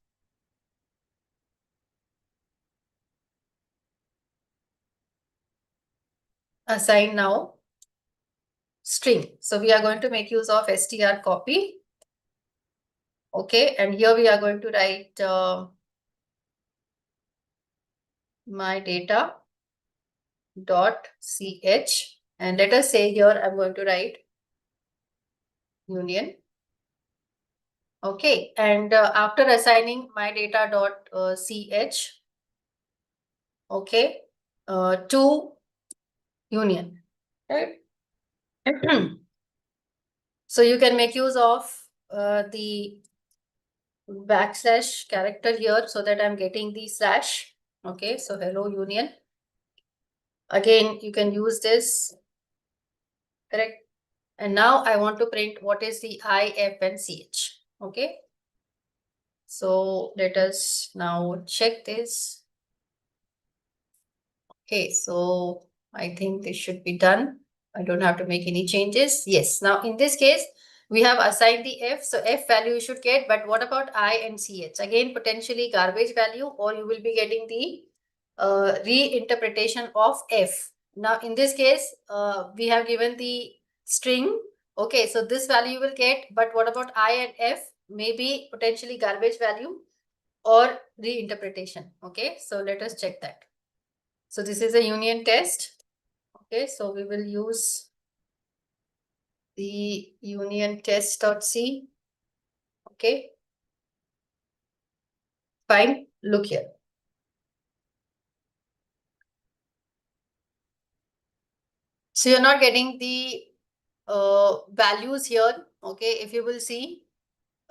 assign now string. So we are going to make use of str copy. Okay, and here we are going to write my data dot ch, and let us say here I'm going to write union. Okay, and after assigning my data dot ch, okay, to union, right? So you can make use of the backslash character here so that I'm getting the slash. Okay, so hello union. Again, you can use this, correct? And now I want to print what is the I, F, and CH. Okay. So let us now check this. Okay, so I think this should be done. I don't have to make any changes. Yes, now in this case, we have assigned the F. So F value you should get, but what about I and CH? Again, potentially garbage value, or you will be getting the reinterpretation of F. Now in this case, we have given the string. Okay, so this value you will get, but what about I and F? Maybe potentially garbage value. or reinterpretation. Okay, so let us check that. So this is a union test. Okay, so we will use the union test.c. Okay, fine. Look here. So you're not getting the values here. Okay, if you will see,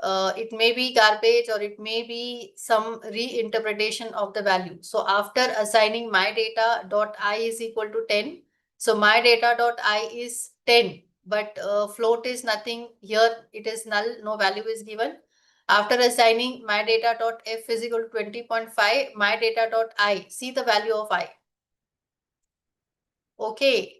it may be garbage or it may be some reinterpretation of the value. So after assigning my data dot I is equal to 10, so my data dot I is 10, but float is nothing here. It is null, no value is given. After assigning my data dot F is equal to 20.5, my data dot I, see the value of I. Okay,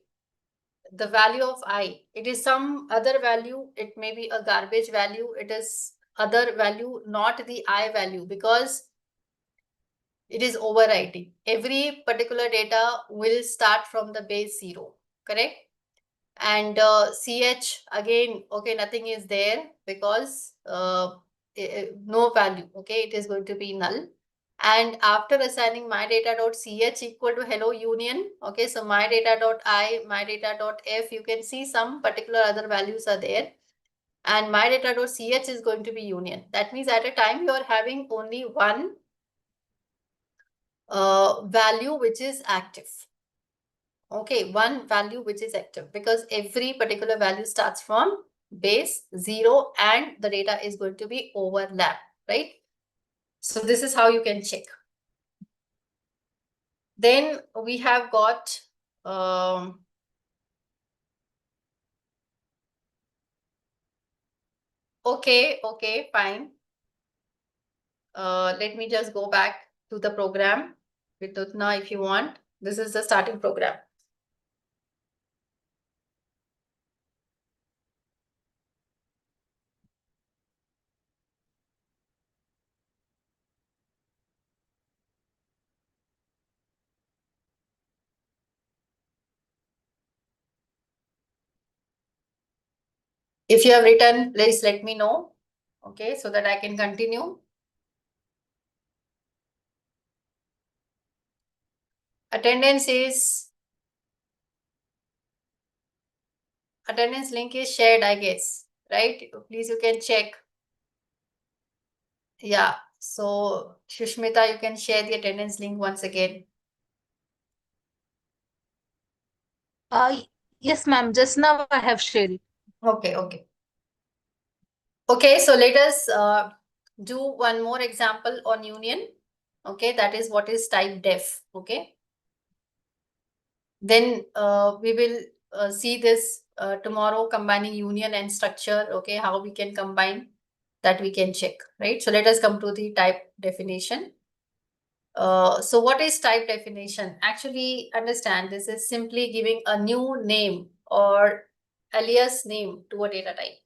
the value of I, it is some other value. It may be a garbage value. It is other value, not the I value, because it is overwriting. Every particular data will start from the base 0, correct? And ch again, okay, nothing is there because no value. Okay, it is going to be null. And after assigning my data dot ch equal to hello union, okay, so my data dot I, my data dot f, you can see some particular other values are there, and my data dot ch is going to be union. That means at a time you are having only one value which is active. Okay, one value which is active, because every particular value starts from base 0 and the data is going to be overlap, right? So this is how you can check. Then we have got okay, fine. Let me just go back to the program with Utna if you want. This is the starting program. If you have written, please let me know. Okay, so that I can continue. Attendance link is shared, I guess, right? Please, you can check. Yeah, so Shushmita, you can share the attendance link once again. Yes, ma'am. Just now I have shared it. Okay. Okay, so let us do one more example on union. Okay, that is what is type def. Okay, then we will see this tomorrow, combining union and structure. Okay, how we can combine that, we can check, right? So let us come to the type definition. So what is type definition? Actually, understand, this is simply giving a new name or alias name to a data type.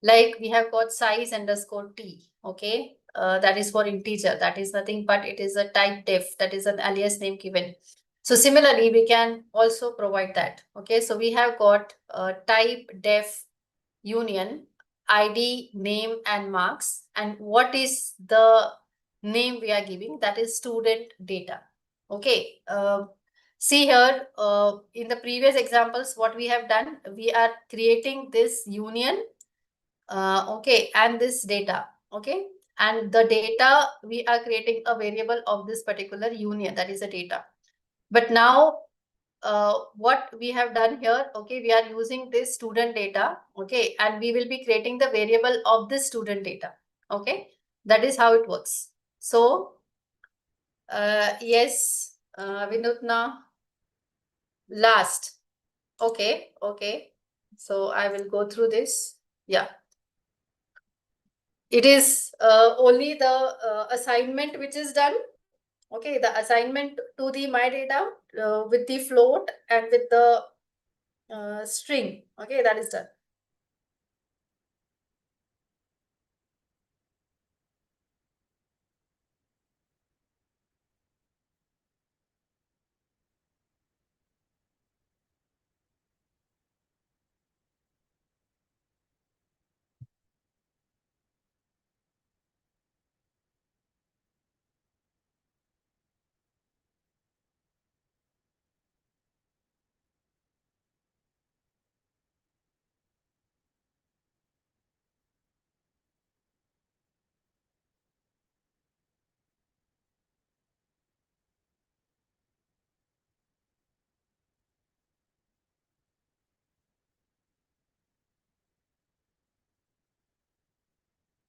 Like we have got size underscore t. Okay, that is for integer. That is nothing but it is a type def. That is an alias name given. So similarly, we can also provide that. Okay, so we have got type def union id, name and marks, and what is the name we are giving? That is student data. Okay, see here, in the previous examples what we have done, we are creating this union, okay, and this data. Okay, and the data, we are creating a variable of this particular union, that is a data. But now what we have done here, okay, we are using this student data, okay, and we will be creating the variable of this student data. Okay, that is how it works. So yes, Vinutna, last. Okay, so I will go through this. Yeah, it is only the assignment which is done. Okay, the assignment to the my data with the float and with the string. Okay, that is done.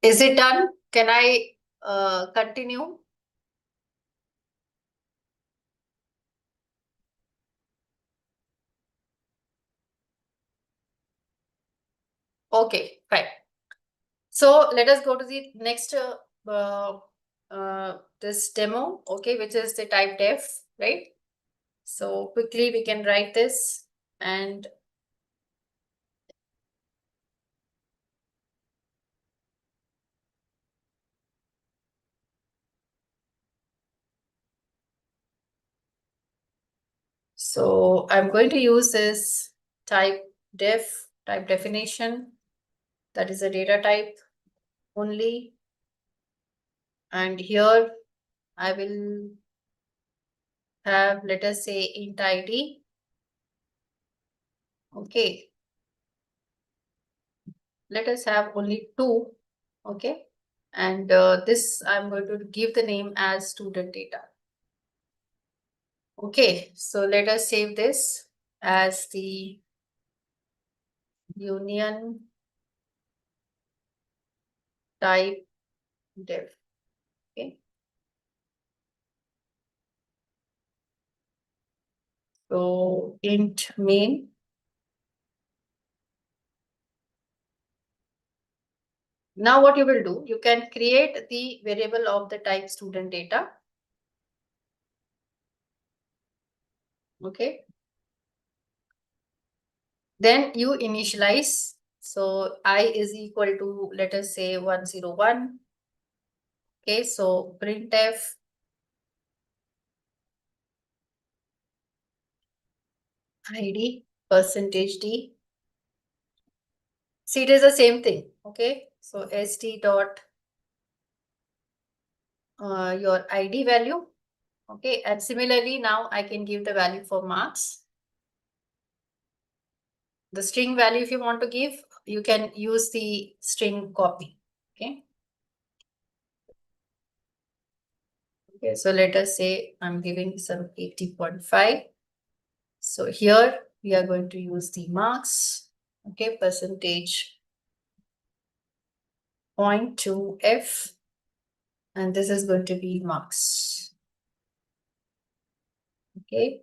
Is it done? Can I continue? Okay, fine. So let us go to the next this demo, okay, which is the type def, right? So quickly we can write this and so I'm going to use this type definition, that is a data type only. And here I will have, let us say, int id. Okay. Let us have only two. Okay. And this I'm going to give the name as student data. Okay. So let us save this as the union type def. Okay. So int main. Now what you will do, you can create the variable of the type student data. Okay. Then you initialize. So I is equal to, let us say, 101. Okay. So printf id %d. See, it is the same thing. Okay. So st dot your id value. Okay. And similarly, now I can give the value for marks. The string value, if you want to give, you can use the string copy. Okay. Okay. So let us say I'm giving some 80.5. So here we are going to use the marks. Okay. Percentage 0.2f. And this is going to be marks. Okay.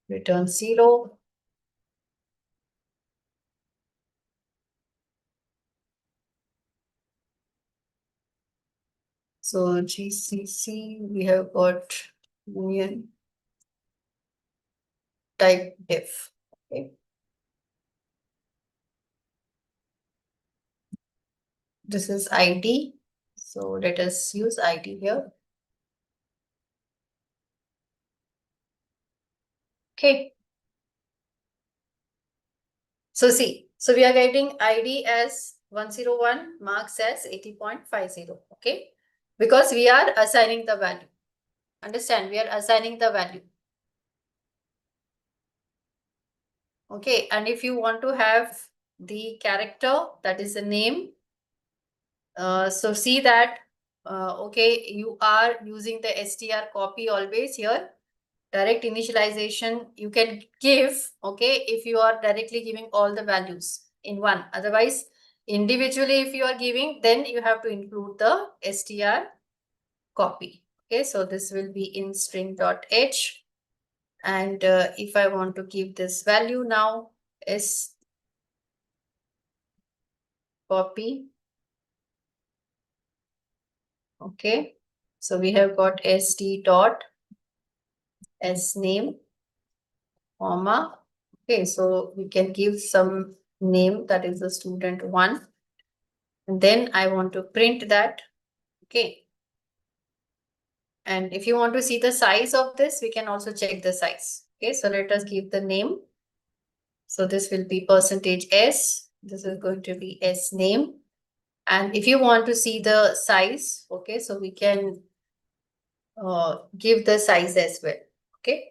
Return 0. So GCC, we have got union type def. Okay. This is ID. So let us use ID here. Okay. So see, so we are getting ID as 101, marks as 80.50. Okay. Because we are assigning the value. Understand? We are assigning the value. Okay. And if you want to have the character, that is the name. So see that, okay, you are using the str copy always here. Direct initialization you can give, okay, if you are directly giving all the values in one. Otherwise, individually, if you are giving, then you have to include the str copy. Okay, so this will be in string.h. And if I want to give this value now, s copy. Okay, so we have got st dot s name, comma. Okay, so we can give some name, that is the student one. And then I want to print that. Okay. And if you want to see the size of this, we can also check the size. Okay, so let us give the name. So this will be %s. This is going to be s name. And if you want to see the size, okay, so we can give the size as well. Okay.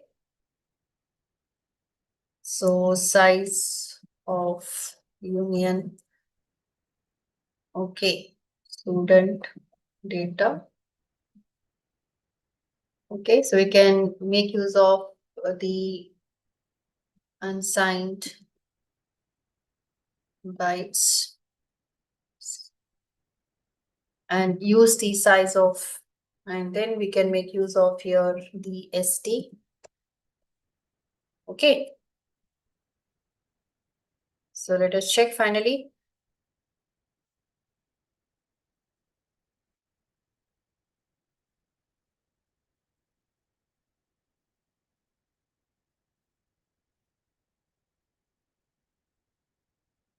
So size of union. Okay. Student data. Okay, so we can make use of the unsigned bytes and use the size of, and then we can make use of here the ST. Okay. So let us check finally.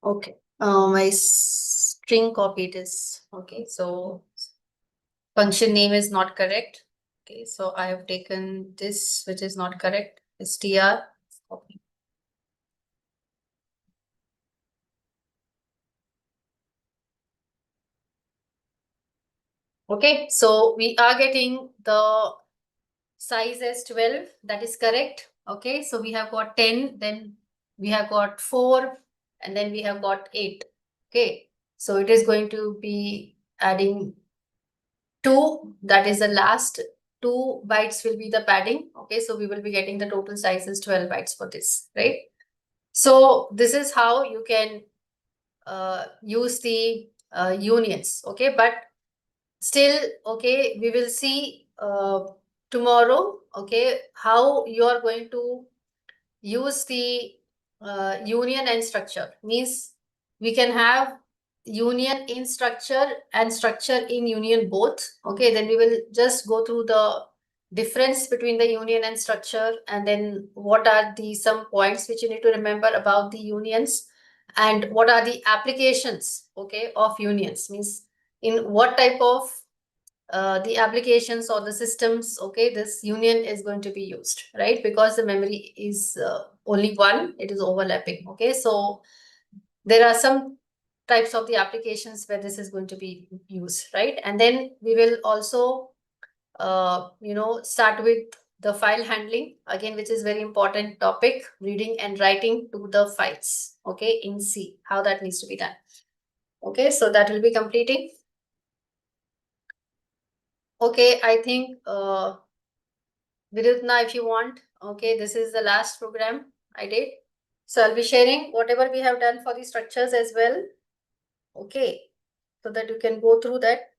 Okay. My string copied is okay. So function name is not correct. Okay. So I have taken this, which is not correct. str. Okay. Okay. So we are getting the size as 12. That is correct. Okay. So we have got 10, then we have got 4, and then we have got 8. Okay. So it is going to be adding 2, that is the last 2 bytes will be the padding. Okay, so we will be getting the total size is 12 bytes for this, right? So this is how you can use the unions. Okay, but still, okay, we will see tomorrow, okay, how you are going to use the union and structure. Means we can have union in structure and structure in union both. Okay, then we will just go through the difference between the union and structure, and then what are the some points which you need to remember about the unions, and what are the applications, okay, of unions. Means in what type of the applications or the systems, okay, this union is going to be used, right? Because the memory is only one, it is overlapping. Okay, so there are some types of the applications where this is going to be used, right? And then we will also start with the file handling again, which is very important topic, reading and writing to the files, okay, in C, how that needs to be done. Okay, so that will be completing. Okay, I think Vidutna, if you want, okay, this is the last program I did. So I'll be sharing whatever we have done for the structures as well. Okay, so that you can go through that.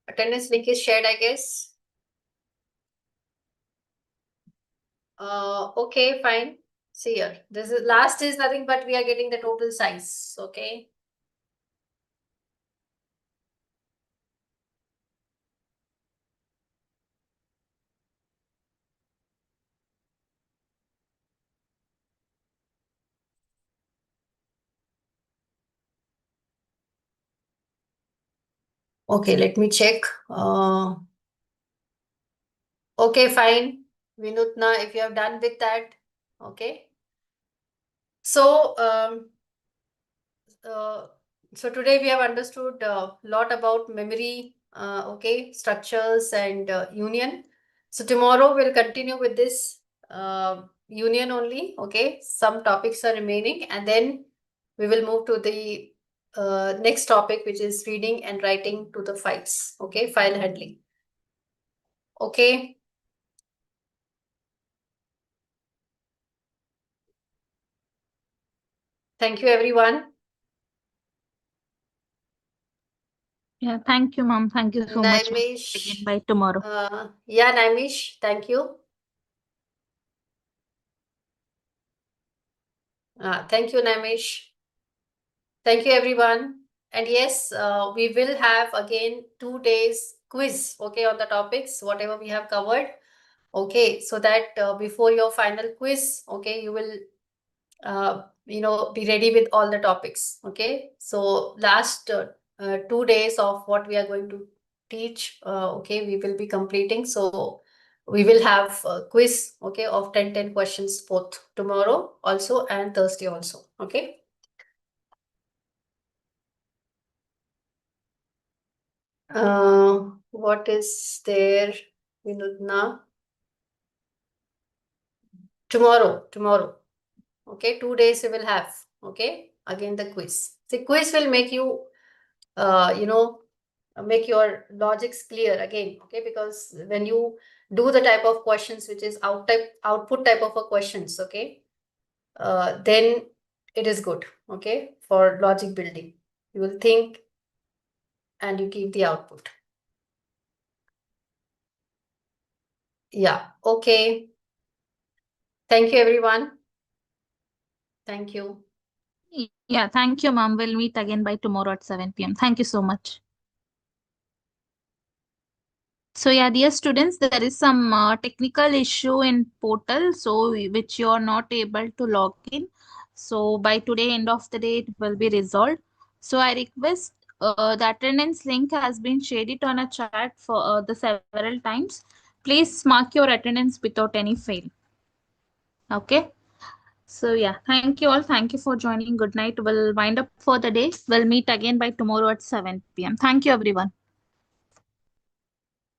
Attendance link is shared, I guess. Okay, fine. See here. This is last is nothing but we are getting the total size. Okay. Okay, let me check. Okay, fine. Vinutna, if you have done with that. Okay. So so today we have understood a lot about memory, okay, structures and union. So tomorrow we'll continue with this union only. Okay, some topics are remaining, and then we will move to the next topic, which is reading and writing to the files. Okay, file handling. Okay. Thank you, everyone. Yeah, thank you, ma'am. Thank you so much. Naimish. Again by tomorrow. Yeah, Naimish, thank you. Thank you, Naimish. Thank you, everyone. And yes, we will have again 2 days quiz, okay, on the topics, whatever we have covered. Okay, so that before your final quiz, okay, you will, be ready with all the topics. Okay, so last 2 days of what we are going to teach, okay, we will be completing. So we will have a quiz, okay, of 10 questions both tomorrow also and Thursday also. Okay. What is there, Vinodna? Tomorrow. Okay, 2 days we will have. Okay, again the quiz. The quiz will make you, make your logics clear again. Okay, because when you do the type of questions which is output type of a questions. Okay, then it is good, okay, for logic building. You will think and you keep the output. Yeah, okay. Thank you, everyone. Thank you. Yeah, thank you, ma'am. We'll meet again by tomorrow at 7 p.m. Thank you so much. So yeah, dear students, there is some technical issue in portal, so which you are not able to log in. So by today, end of the day, it will be resolved. So I request the attendance link has been shared it on a chat for the several times. Please mark your attendance without any fail. Okay. So yeah, thank you all. Thank you for joining. Good night. We'll wind up for the day. We'll meet again by tomorrow at 7 p.m. Thank you, everyone.